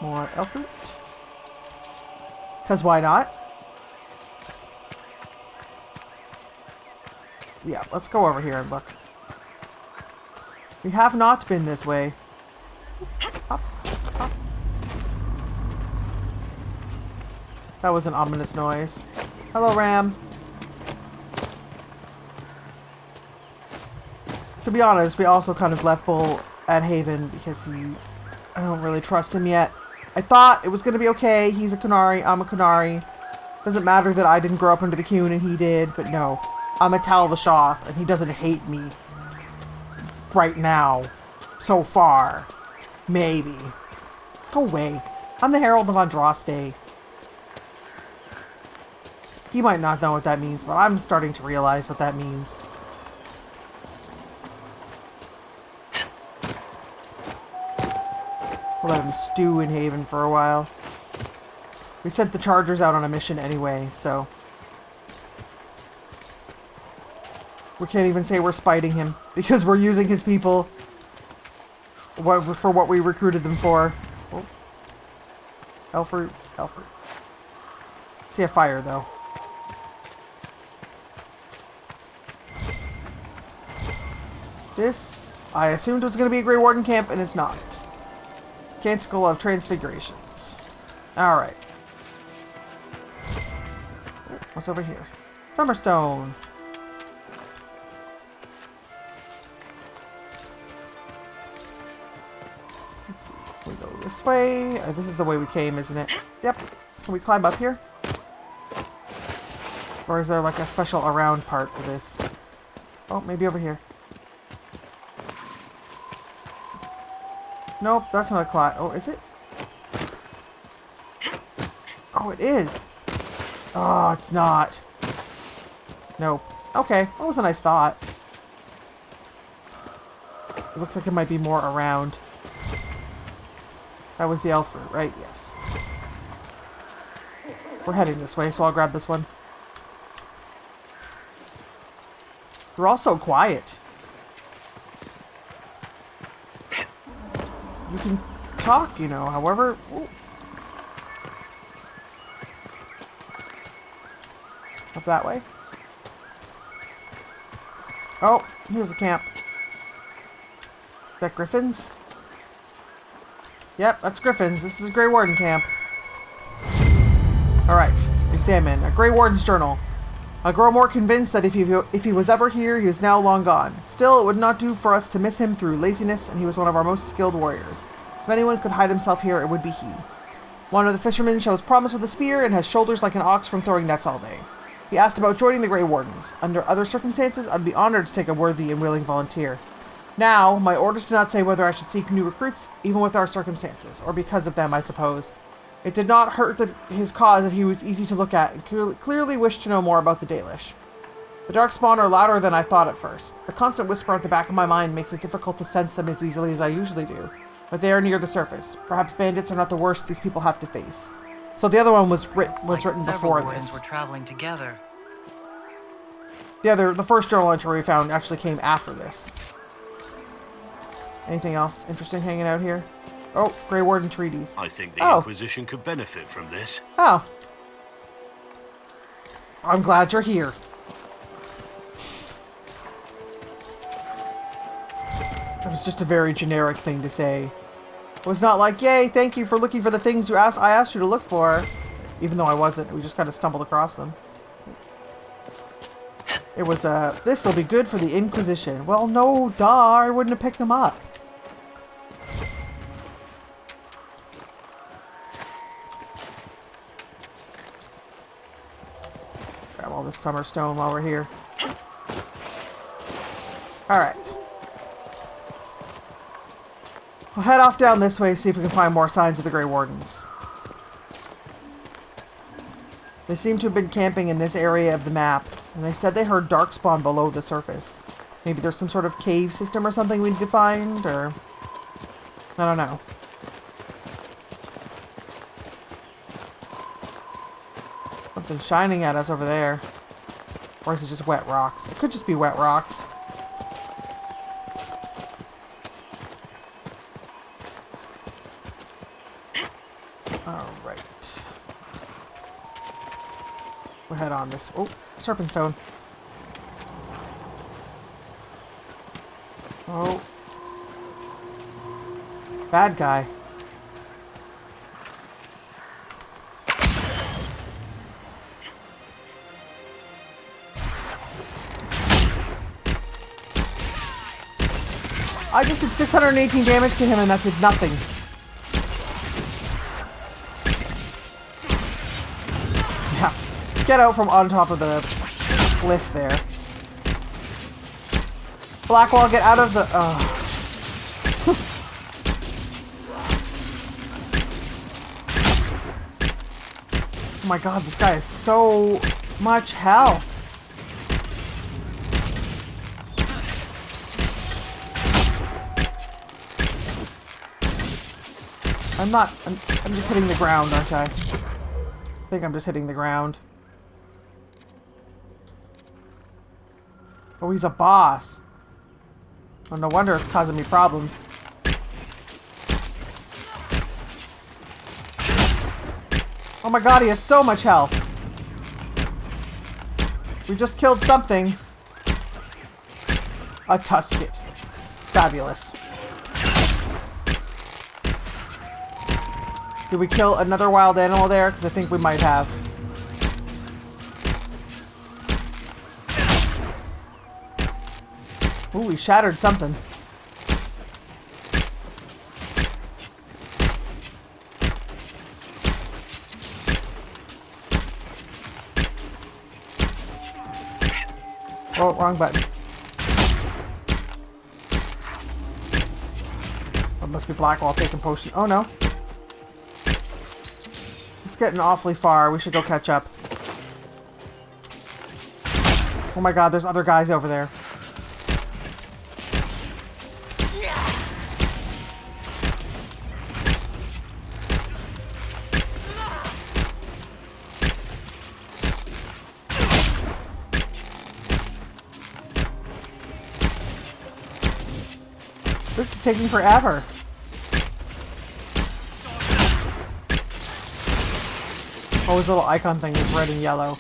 [SPEAKER 1] More ale fruit. 'Cause why not? Yeah, let's go over here and look. We have not been this way. Up, up. That was an ominous noise. Hello, Ram. To be honest, we also kind of left Bull at Haven because I don't really trust him yet. I thought it was going to be okay. He's a Qunari. I'm a Qunari. Doesn't matter that I didn't grow up under the Qun and he did, but no. I'm a Tal Vashoth and he doesn't hate me. Right now. So far. Maybe. Go away. I'm the Herald of Andraste. He might not know what that means, but I'm starting to realize what that means. We'll let him stew in Haven for a while. We sent the Chargers out on a mission anyway, so... we can't even say we're spiting him, because we're using his people for what we recruited them for. Oh. Elfruit, Elfruit. See a fire, though. This, I assumed was going to be a Grey Warden camp, and it's not. Canticle of Transfigurations. Alright. What's over here? Summerstone. Let's see. We go this way. This is the way we came, isn't it? Yep. Can we climb up here? Or is there like a special around part for this? Oh, maybe over here. Nope, that's not a climb. Oh, is it? Oh, it is. Oh, it's not. Nope. Okay, that was a nice thought. It looks like it might be more around. That was the elf fruit, right? Yes. We're heading this way, so I'll grab this one. You're all so quiet. You can talk, you know, however... Ooh. Up that way. Oh, here's a camp. Is that Griffins? Yep, that's Griffins. This is a Grey Warden camp. Alright, examine. A Grey Warden's journal. I grow more convinced that if he was ever here, he is now long gone. Still, it would not do for us to miss him through laziness, and he was one of our most skilled warriors. If anyone could hide himself here, it would be he. One of the fishermen shows promise with a spear and has shoulders like an ox from throwing nets all day. He asked about joining the Grey Wardens. Under other circumstances, I'd be honored to take a worthy and willing volunteer. Now, my orders do not say whether I should seek new recruits, even with our circumstances, or because of them, I suppose. It did not hurt his cause that he was easy to look at, and clearly wished to know more about the Dalish. The Darkspawn are louder than I thought at first. The constant whisper at the back of my mind makes it difficult to sense them as easily as I usually do. But they are near the surface. Perhaps bandits are not the worst these people have to face. So the other one was written before
[SPEAKER 2] wardens
[SPEAKER 1] this.
[SPEAKER 2] were traveling together.
[SPEAKER 1] The first journal entry we found actually came after this. Anything else interesting hanging out here? Oh, Grey Warden treaties.
[SPEAKER 7] I think the Inquisition could benefit from this.
[SPEAKER 1] Oh. I'm glad you're here. It was just a very generic thing to say. It was not like, yay, thank you for looking for the things I asked you to look for. Even though I wasn't. We just kind of stumbled across them. It was, this'll be good for the Inquisition. Well, no, duh, I wouldn't have picked them up. this summer stone while we're here. Alright. We'll head off down this way, see if we can find more signs of the Grey Wardens. They seem to have been camping in this area of the map, and they said they heard darkspawn below the surface. Maybe there's some sort of cave system or something we need to find, or... I don't know. Something shining at us over there. Or is it just wet rocks? It could just be wet rocks. Alright. We'll head on this. Oh, serpent stone. Oh. Bad guy. I just did 618 damage to him and that did nothing. Yeah. Get out from on top of the cliff there. Blackwall, get out of the... Oh my god, this guy has so much health. I'm just hitting the ground, aren't I? I think I'm just hitting the ground. Oh, he's a boss. Oh, no wonder it's causing me problems. Oh my god, he has so much health. We just killed something. A Tusket. Fabulous. Did we kill another wild animal there? Because I think we might have. Ooh, we shattered something. Oh, wrong button. That must be Blackwall taking potion. Oh no. It's getting awfully far. We should go catch up. Oh my god, there's other guys over there. This is taking forever. Oh, his little icon thing is red and yellow.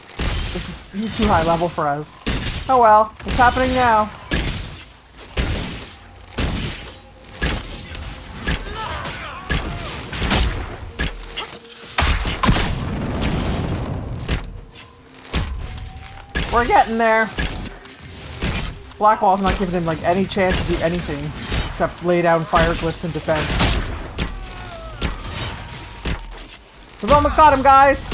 [SPEAKER 1] He's too high level for us. Oh well, it's happening now. We're getting there. Blackwall's not giving him like any chance to do anything except lay down fire glyphs in defense. We've almost got him, guys.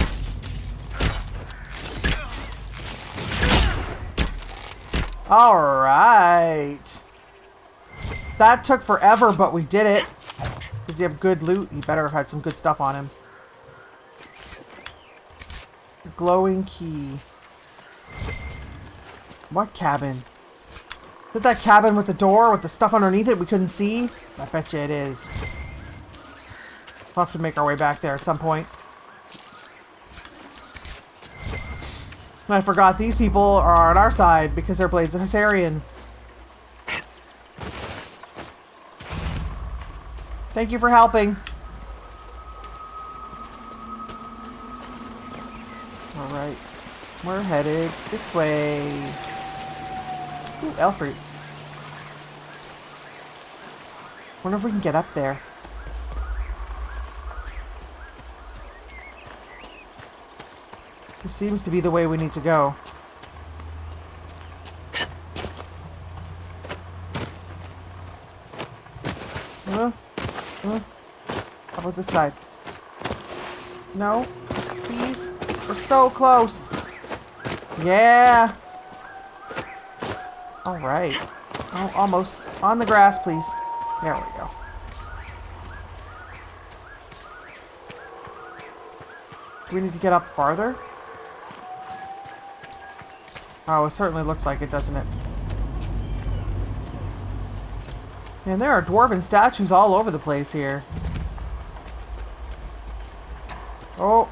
[SPEAKER 1] All right. That took forever, but we did it. Does he have good loot? He better have had some good stuff on him. Glowing key. What cabin? Is it that cabin with the door with the stuff underneath it we couldn't see? I bet you it is. We'll have to make our way back there at some point. And I forgot these people are on our side because they're Blades of Hessarian. Thank you for helping. Alright. We're headed this way. Ooh, elf fruit. Wonder if we can get up there. This seems to be the way we need to go. How about this side? No? Please? We're so close. Yeah. All right. Oh, almost. On the grass, please. There we go. Do we need to get up farther? Oh, it certainly looks like it, doesn't it? Man, there are dwarven statues all over the place here. Oh.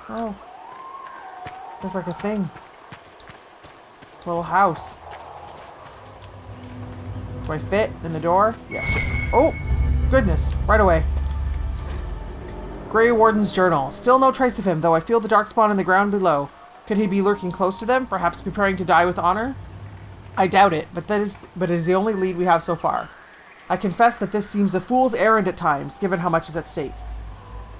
[SPEAKER 1] Oh. There's like a thing. Little house. Do I fit in the door? Yes. Oh! Goodness. Right away. Grey Warden's journal. Still no trace of him, though I feel the darkspawn in the ground below. Could he be lurking close to them, perhaps preparing to die with honor? I doubt it, but it is the only lead we have so far. I confess that this seems a fool's errand at times, given how much is at stake.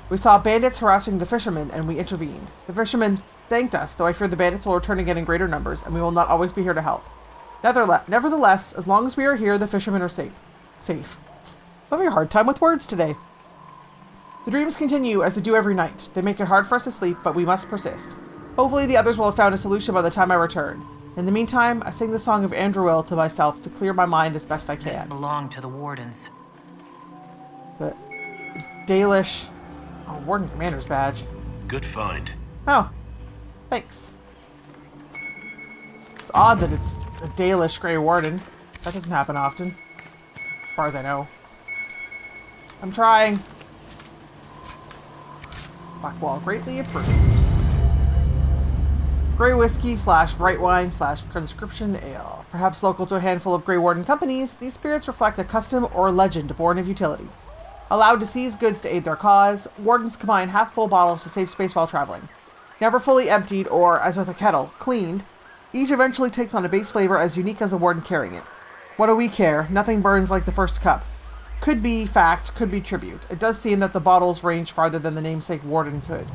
[SPEAKER 1] We saw bandits harassing the fishermen, and we intervened. The fishermen thanked us, though I fear the bandits will return again in greater numbers, and we will not always be here to help. Nevertheless, as long as we are here, the fishermen are safe. I'm having a hard time with words today. The dreams continue as they do every night. They make it hard for us to sleep, but we must persist. Hopefully the others will have found a solution by the time I return. In the meantime, I sing the song of Andruil to myself to clear my mind as best I can.
[SPEAKER 2] This belonged to the Wardens.
[SPEAKER 1] The Dalish... Oh, Warden Commander's badge.
[SPEAKER 5] Good find.
[SPEAKER 1] Oh. Thanks. It's odd that it's a Dalish Grey Warden. That doesn't happen often. As far as I know. I'm trying. Blackwall greatly approves. Grey whiskey / right wine / conscription ale. Perhaps local to a handful of Grey Warden companies, these spirits reflect a custom or legend born of utility. Allowed to seize goods to aid their cause, wardens combine half-full bottles to save space while traveling. Never fully emptied or, as with a kettle, cleaned, each eventually takes on a base flavor as unique as the warden carrying it. What do we care? Nothing burns like the first cup. Could be fact, could be tribute. It does seem that the bottles range farther than the namesake warden could.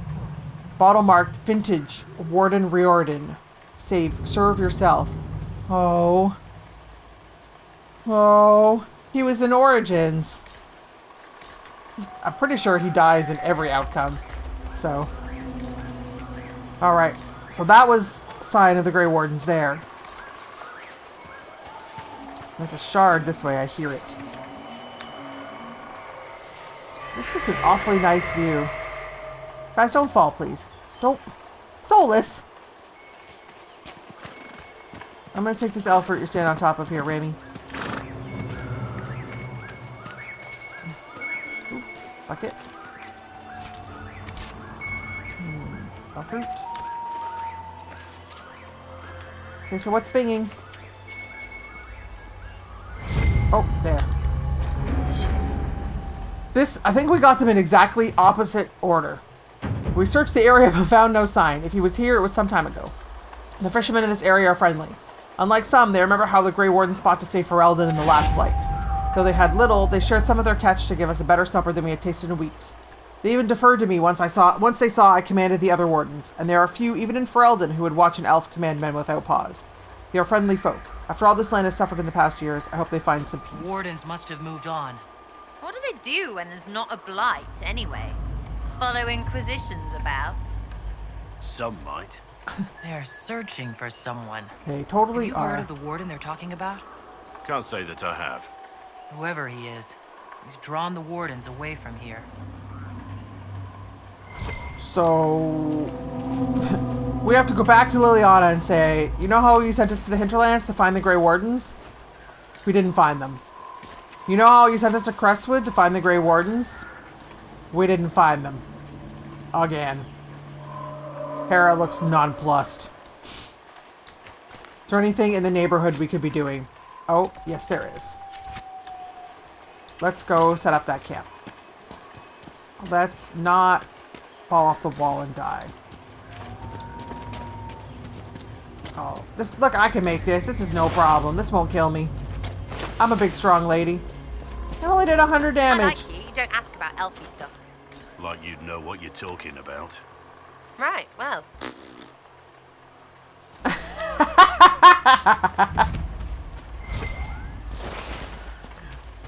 [SPEAKER 1] Bottle marked Vintage, Warden Riordan. Serve yourself. Oh. Oh. He was in Origins. I'm pretty sure he dies in every outcome. So. Alright. So that was sign of the Grey Wardens there. There's a shard this way, I hear it. This is an awfully nice view. Guys, don't fall, please. Don't. Soulless! I'm gonna take this elf fruit you're standing on top of here, Rami. Ooh, bucket. Elf fruit. Okay, so what's binging? Oh, there. I think we got them in exactly opposite order. We searched the area but found no sign. If he was here, it was some time ago. The fishermen in this area are friendly. Unlike some, they remember how the Grey Warden fought to save Ferelden in the last Blight. Though they had little, they shared some of their catch to give us a better supper than we had tasted in weeks. They even deferred to me once they saw I commanded the other wardens, and there are few even in Ferelden who would watch an elf command men without pause. They are friendly folk. After all this land has suffered in the past years, I hope they find some peace.
[SPEAKER 2] Wardens must have moved on.
[SPEAKER 4] What do they do when there's not a blight, anyway? Follow Inquisitions about?
[SPEAKER 5] Some might.
[SPEAKER 2] They're searching for someone.
[SPEAKER 1] They totally
[SPEAKER 2] Have you
[SPEAKER 1] are.
[SPEAKER 2] heard of the Warden they're talking about?
[SPEAKER 5] Can't say that I have.
[SPEAKER 2] Whoever he is, he's drawn the Wardens away from here.
[SPEAKER 1] So... we have to go back to Liliana and say, you know how you sent us to the Hinterlands to find the Grey Wardens? We didn't find them. You know how you sent us to Crestwood to find the Grey Wardens? We didn't find them. Again. Hera looks nonplussed. Is there anything in the neighborhood we could be doing? Oh, yes there is. Let's go set up that camp. Let's not fall off the wall and die. Oh, look, I can make this. This is no problem. This won't kill me. I'm a big, strong lady. I only did 100 damage.
[SPEAKER 4] I like you. You don't ask about elfy stuff.
[SPEAKER 5] Like you'd know what you're talking about.
[SPEAKER 4] Right, well.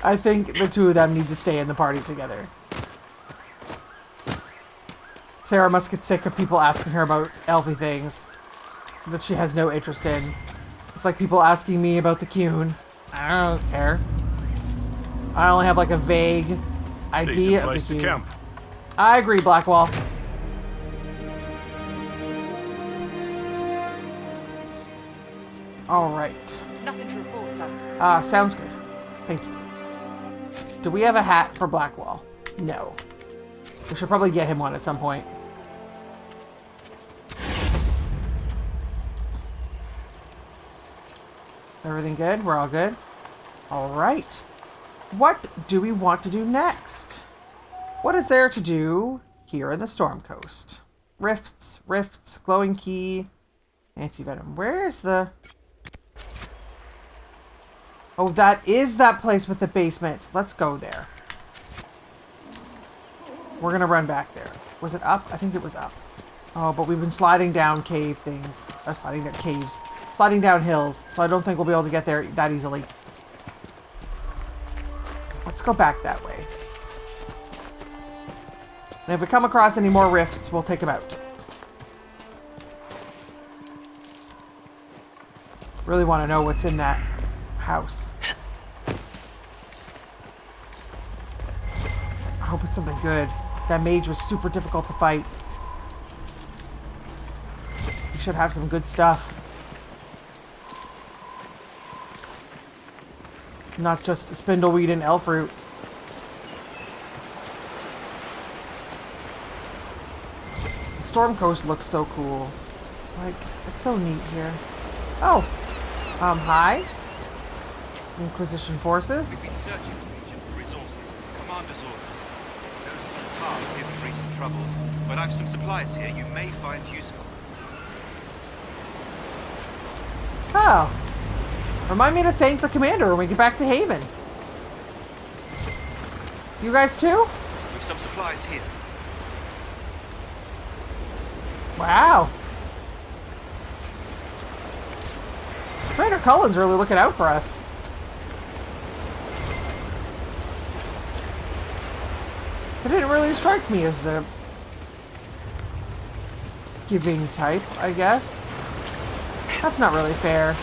[SPEAKER 1] I think the two of them need to stay in the party together. Sarah must get sick of people asking her about elfy things that she has no interest in. It's like people asking me about the Cune. I don't care. I only have like a vague idea of the Cune.
[SPEAKER 7] Camp.
[SPEAKER 1] I agree, Blackwall. Alright.
[SPEAKER 8] Nothing to report, sir.
[SPEAKER 1] Sounds good. Thank you. Do we have a hat for Blackwall? No. We should probably get him one at some point. Everything good? We're all good? Alright. What do we want to do next? What is there to do here in the Storm Coast? Rifts, glowing key, anti-venom. Where's the... Oh, that is that place with the basement. Let's go there. We're gonna run back there. Was it up? I think it was up. Oh, but we've been sliding down cave things. Sliding down caves. Sliding down hills. So I don't think we'll be able to get there that easily. Let's go back that way. And if we come across any more rifts, we'll take them out. Really want to know what's in that house. I hope it's something good. That mage was super difficult to fight. We should have some good stuff. Not just spindleweed and elf root. The Storm Coast looks so cool. Like, it's so neat here. Oh! Hi? Inquisition forces?
[SPEAKER 9] We've been searching the region for resources. Commander's orders. Those are the tasks given recent troubles, but I've some supplies here you may find useful.
[SPEAKER 1] Oh. Remind me to thank the commander when we get back to Haven. You guys too?
[SPEAKER 9] With some supplies here.
[SPEAKER 1] Wow. Commander Cullen's really looking out for us. It didn't really strike me as the giving type, I guess. That's not really fair.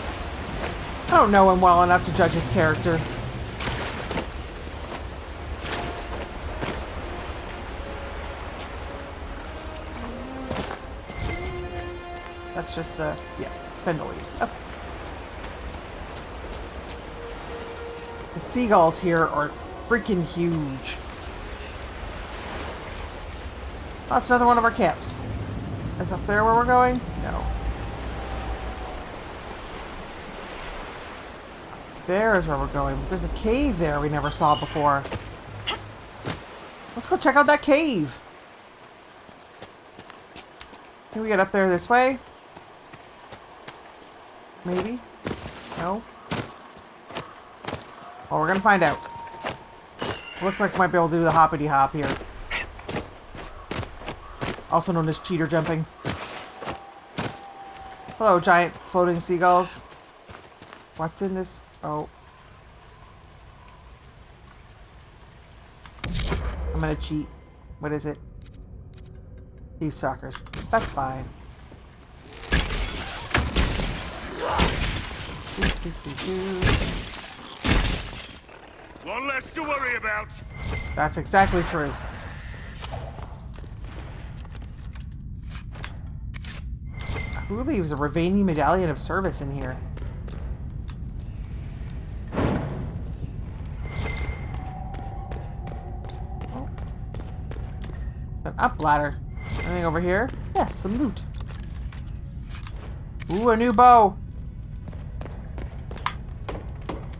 [SPEAKER 1] I don't know him well enough to judge his character. That's just the... yeah, spindleweed. Okay. The seagulls here are freaking huge. Oh, that's another one of our camps. Is up there where we're going? No. There is where we're going. There's a cave there we never saw before. Let's go check out that cave. Can we get up there this way? Maybe? No? Well, we're gonna find out. Looks like we might be able to do the hoppity hop here. Also known as cheater jumping. Hello, giant floating seagulls. What's in this? Oh. I'm gonna cheat. What is it? Thieves stalkers. That's fine.
[SPEAKER 7] One less to worry about.
[SPEAKER 1] That's exactly true. Who leaves a Ravani Medallion of Service in here? Oh. An up ladder. Anything over here? Yes, some loot. Ooh, a new bow.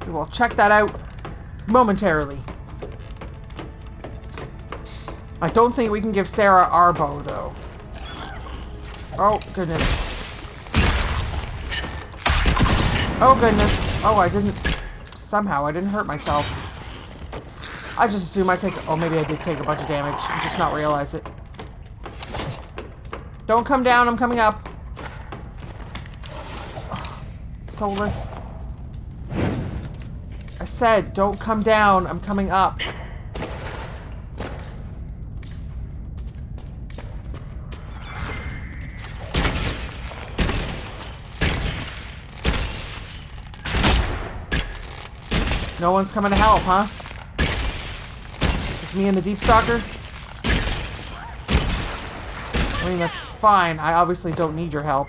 [SPEAKER 1] We will check that out momentarily. I don't think we can give Sarah our bow, though. Oh, goodness. Oh, goodness. Oh, I didn't... Somehow, I didn't hurt myself. I just assume I take... Oh, maybe I did take a bunch of damage and just not realize it. Don't come down, I'm coming up. Ugh, soulless. I said, don't come down, I'm coming up. No one's coming to help, huh? Just me and the Deep Stalker? I mean, that's fine. I obviously don't need your help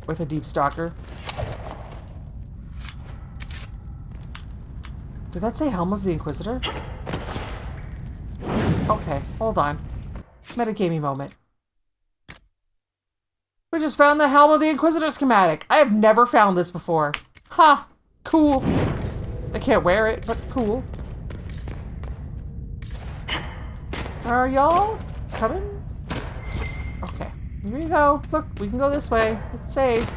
[SPEAKER 1] with a Deep Stalker. Did that say Helm of the Inquisitor? Okay, hold on. Metagamey moment. We just found the Helm of the Inquisitor schematic. I have never found this before. Ha! Cool. I can't wear it, but cool. Are y'all coming? Okay, here we go. Look, we can go this way. It's safe.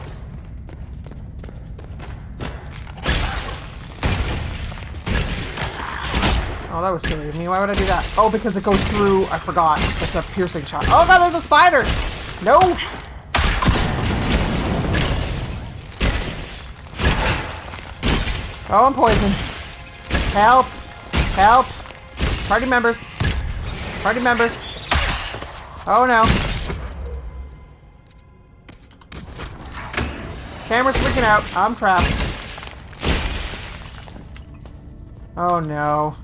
[SPEAKER 1] Oh, that was silly of me. Why would I do that? Oh, because it goes through. I forgot. It's a piercing shot. Oh god, there's a spider! No! Oh, I'm poisoned. Help! Help! Party members. Party members. Oh no. Camera's freaking out. I'm trapped. Oh no.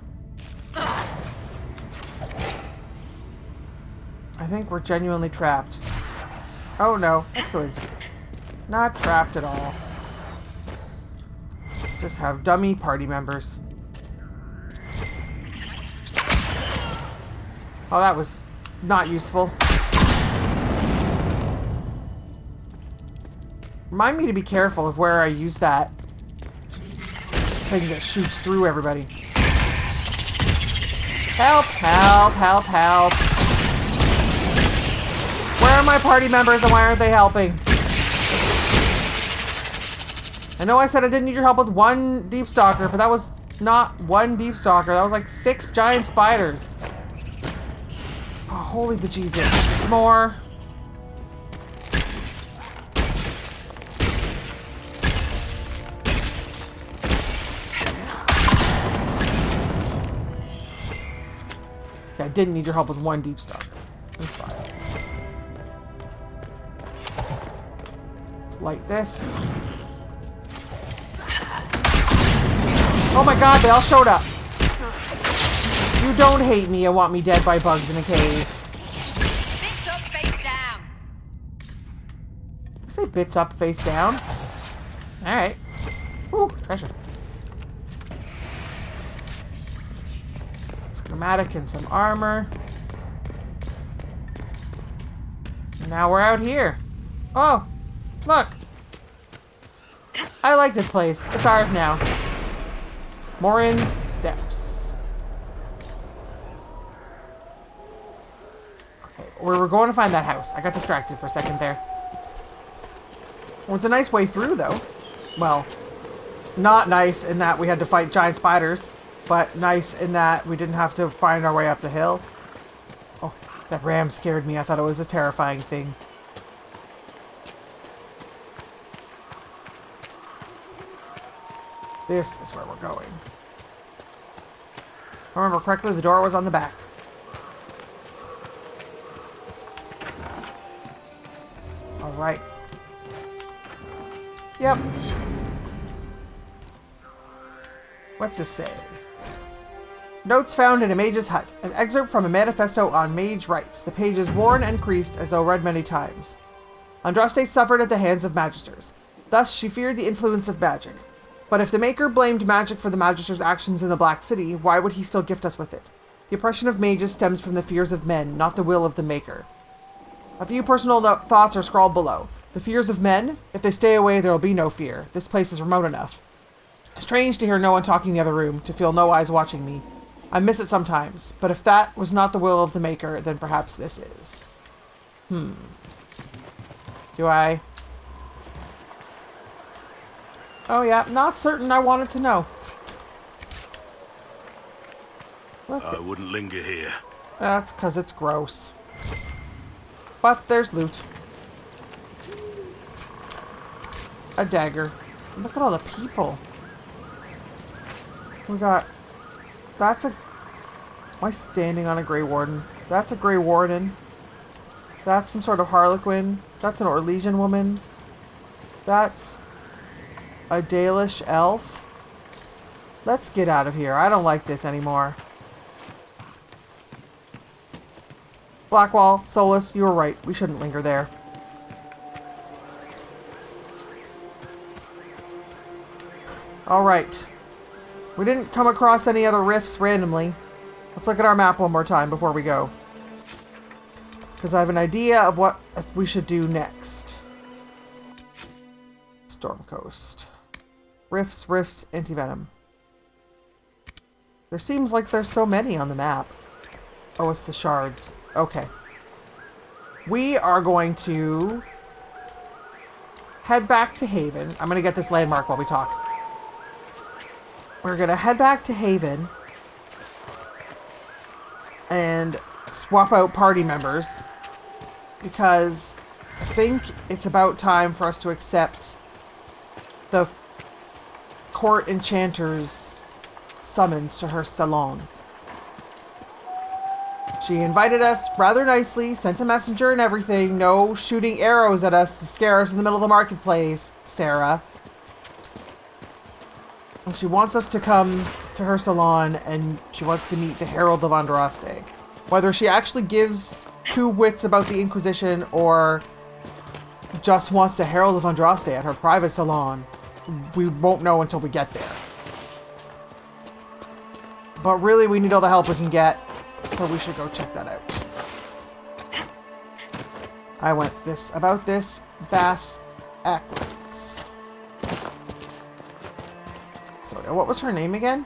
[SPEAKER 1] I think we're genuinely trapped. Oh no. Excellent. Not trapped at all. Just have dummy party members. Oh, that was not useful. Remind me to be careful of where I use that thing that shoots through everybody. Help, help, help, help. Where are my party members and why aren't they helping? I know I said I didn't need your help with one Deep Stalker, but that was not one Deep Stalker. That was like 6 giant spiders. Oh, holy bejesus. There's more. Yeah, I didn't need your help with one Deep Stalker. That's fine. Let's light this. Oh my god, they all showed up. You don't hate me and want me dead by bugs in a cave.
[SPEAKER 8] Bits up, face down.
[SPEAKER 1] You say bits up, face down? Alright. Ooh, treasure. Schematic and some armor. And now we're out here. Oh, look. I like this place. It's ours now. Morin's Steps. Okay, we're going to find that house. I got distracted for a second there. Well, it's a nice way through, though. Well, not nice in that we had to fight giant spiders, but nice in that we didn't have to find our way up the hill. Oh, that ram scared me. I thought it was a terrifying thing. This is where we're going. If I remember correctly, the door was on the back. Alright. Yep. What's this say? Notes found in a mage's hut. An excerpt from a manifesto on mage rights. The page is worn and creased as though read many times. Andraste suffered at the hands of magisters. Thus she feared the influence of magic. But if the Maker blamed magic for the Magister's actions in the Black City, why would he still gift us with it? The oppression of mages stems from the fears of men, not the will of the Maker. A few personal thoughts are scrawled below. The fears of men? If they stay away, there will be no fear. This place is remote enough. Strange to hear no one talking in the other room, to feel no eyes watching me. I miss it sometimes, but if that was not the will of the Maker, then perhaps this is. Do I... Oh yeah, not certain I wanted to know. Look,
[SPEAKER 7] I wouldn't linger here.
[SPEAKER 1] that's because it's gross. But there's loot. A dagger. Look at all the people. We got... That's a... Am I standing on a Grey Warden? That's a Grey Warden. That's some sort of Harlequin. That's an Orlesian woman. That's... a Dalish elf. Let's get out of here. I don't like this anymore. Blackwall, Solus, you were right. We shouldn't linger there. Alright. We didn't come across any other rifts randomly. Let's look at our map one more time before we go. Because I have an idea of what we should do next. Storm Coast. Rifts, anti-venom. There seems like there's so many on the map. Oh, it's the shards. Okay. We are going to head back to Haven. I'm going to get this landmark while we talk. We're going to head back to Haven and swap out party members because I think it's about time for us to accept the court enchanter's summons to her salon. She invited us rather nicely, sent a messenger and everything. No shooting arrows at us to scare us in the middle of the marketplace, Sarah. And she wants us to come to her salon and she wants to meet the Herald of Andraste. Whether she actually gives two wits about the Inquisition or just wants the Herald of Andraste at her private salon, we won't know until we get there. But really, we need all the help we can get, so we should go check that out. I went about this Bass Ackwards. So, what was her name again?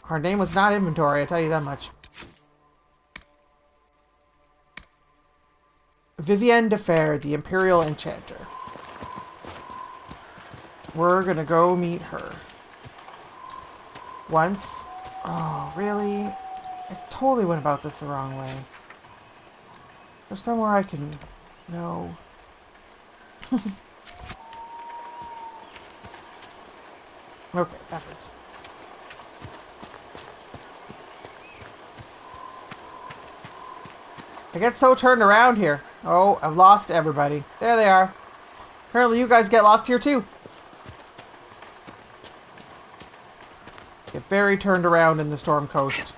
[SPEAKER 1] Her name was not inventory, I tell you that much. Vivienne de Fer, the Imperial Enchanter. We're gonna go meet her. Once. Oh, really? I totally went about this the wrong way. There's somewhere I can... No. Okay, backwards. I get so turned around here. Oh, I've lost everybody. There they are. Apparently you guys get lost here too. Get very turned around in the Storm Coast.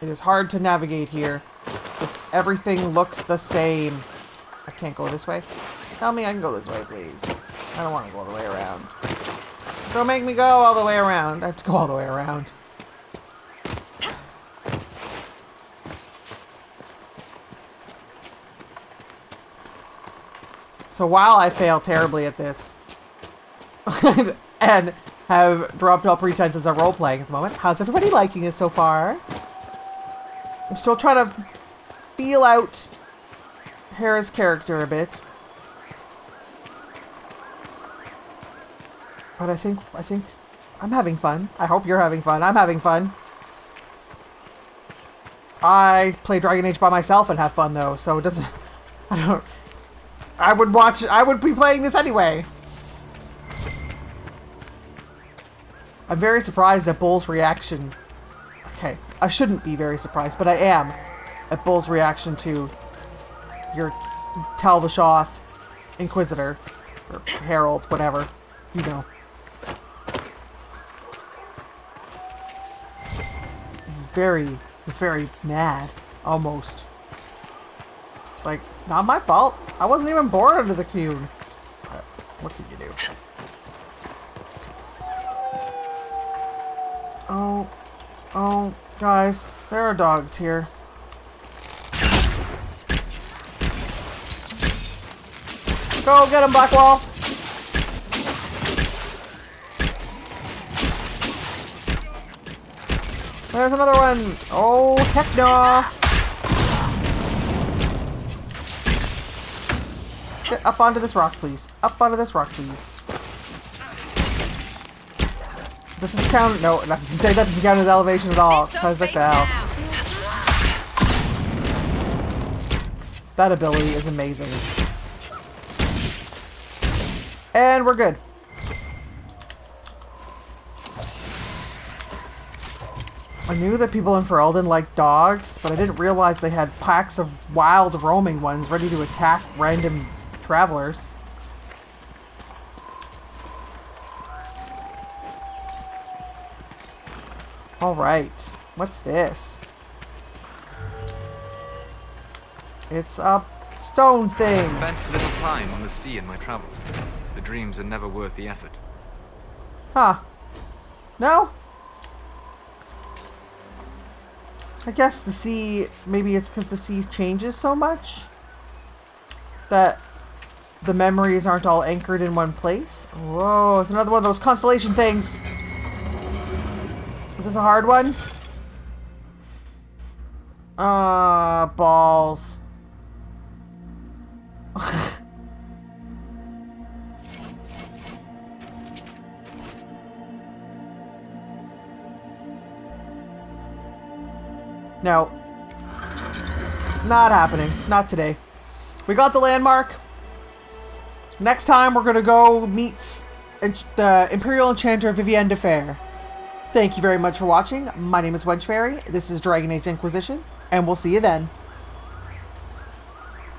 [SPEAKER 1] It is hard to navigate here. Because everything looks the same. I can't go this way. Tell me I can go this way, please. I don't want to go all the way around. Don't make me go all the way around. I have to go all the way around. So while I fail terribly at this, and have dropped all pretenses of role-playing at the moment, how's everybody liking it so far? I'm still trying to feel out Hera's character a bit. But I think I'm having fun. I hope you're having fun. I'm having fun. I play Dragon Age by myself and have fun though, so it doesn't... I would be playing this anyway. I'm very surprised at Bull's reaction. Okay, I shouldn't be very surprised, but I am at Bull's reaction to your Talvashoth Inquisitor, or Herald, whatever, you know. He's very mad, almost. It's like, it's not my fault. I wasn't even born under the Qun. But what can you do? Oh, guys, there are dogs here. Go get him, Blackwall! There's another one! Oh, heck no! Get up onto this rock, please. Up onto this rock, please. Does this count? No, that doesn't count as elevation at all. Because like the hell. That ability is amazing. And we're good. I knew that people in Ferelden liked dogs, but I didn't realize they had packs of wild roaming ones ready to attack random travelers. Alright. What's this? It's a stone
[SPEAKER 11] I
[SPEAKER 1] thing.
[SPEAKER 11] spent little time on the sea in my travels. The dreams are never worth the effort.
[SPEAKER 1] Huh. No? I guess the sea, maybe it's because the sea changes so much that the memories aren't all anchored in one place. Whoa, it's another one of those constellation things. Is this a hard one? Balls. No. Not happening. Not today. We got the landmark. Next time we're going to go meet the Imperial Enchanter Vivienne de Fer. Thank you very much for watching. My name is Wenchfaery. This is Dragon Age Inquisition, and we'll see you then.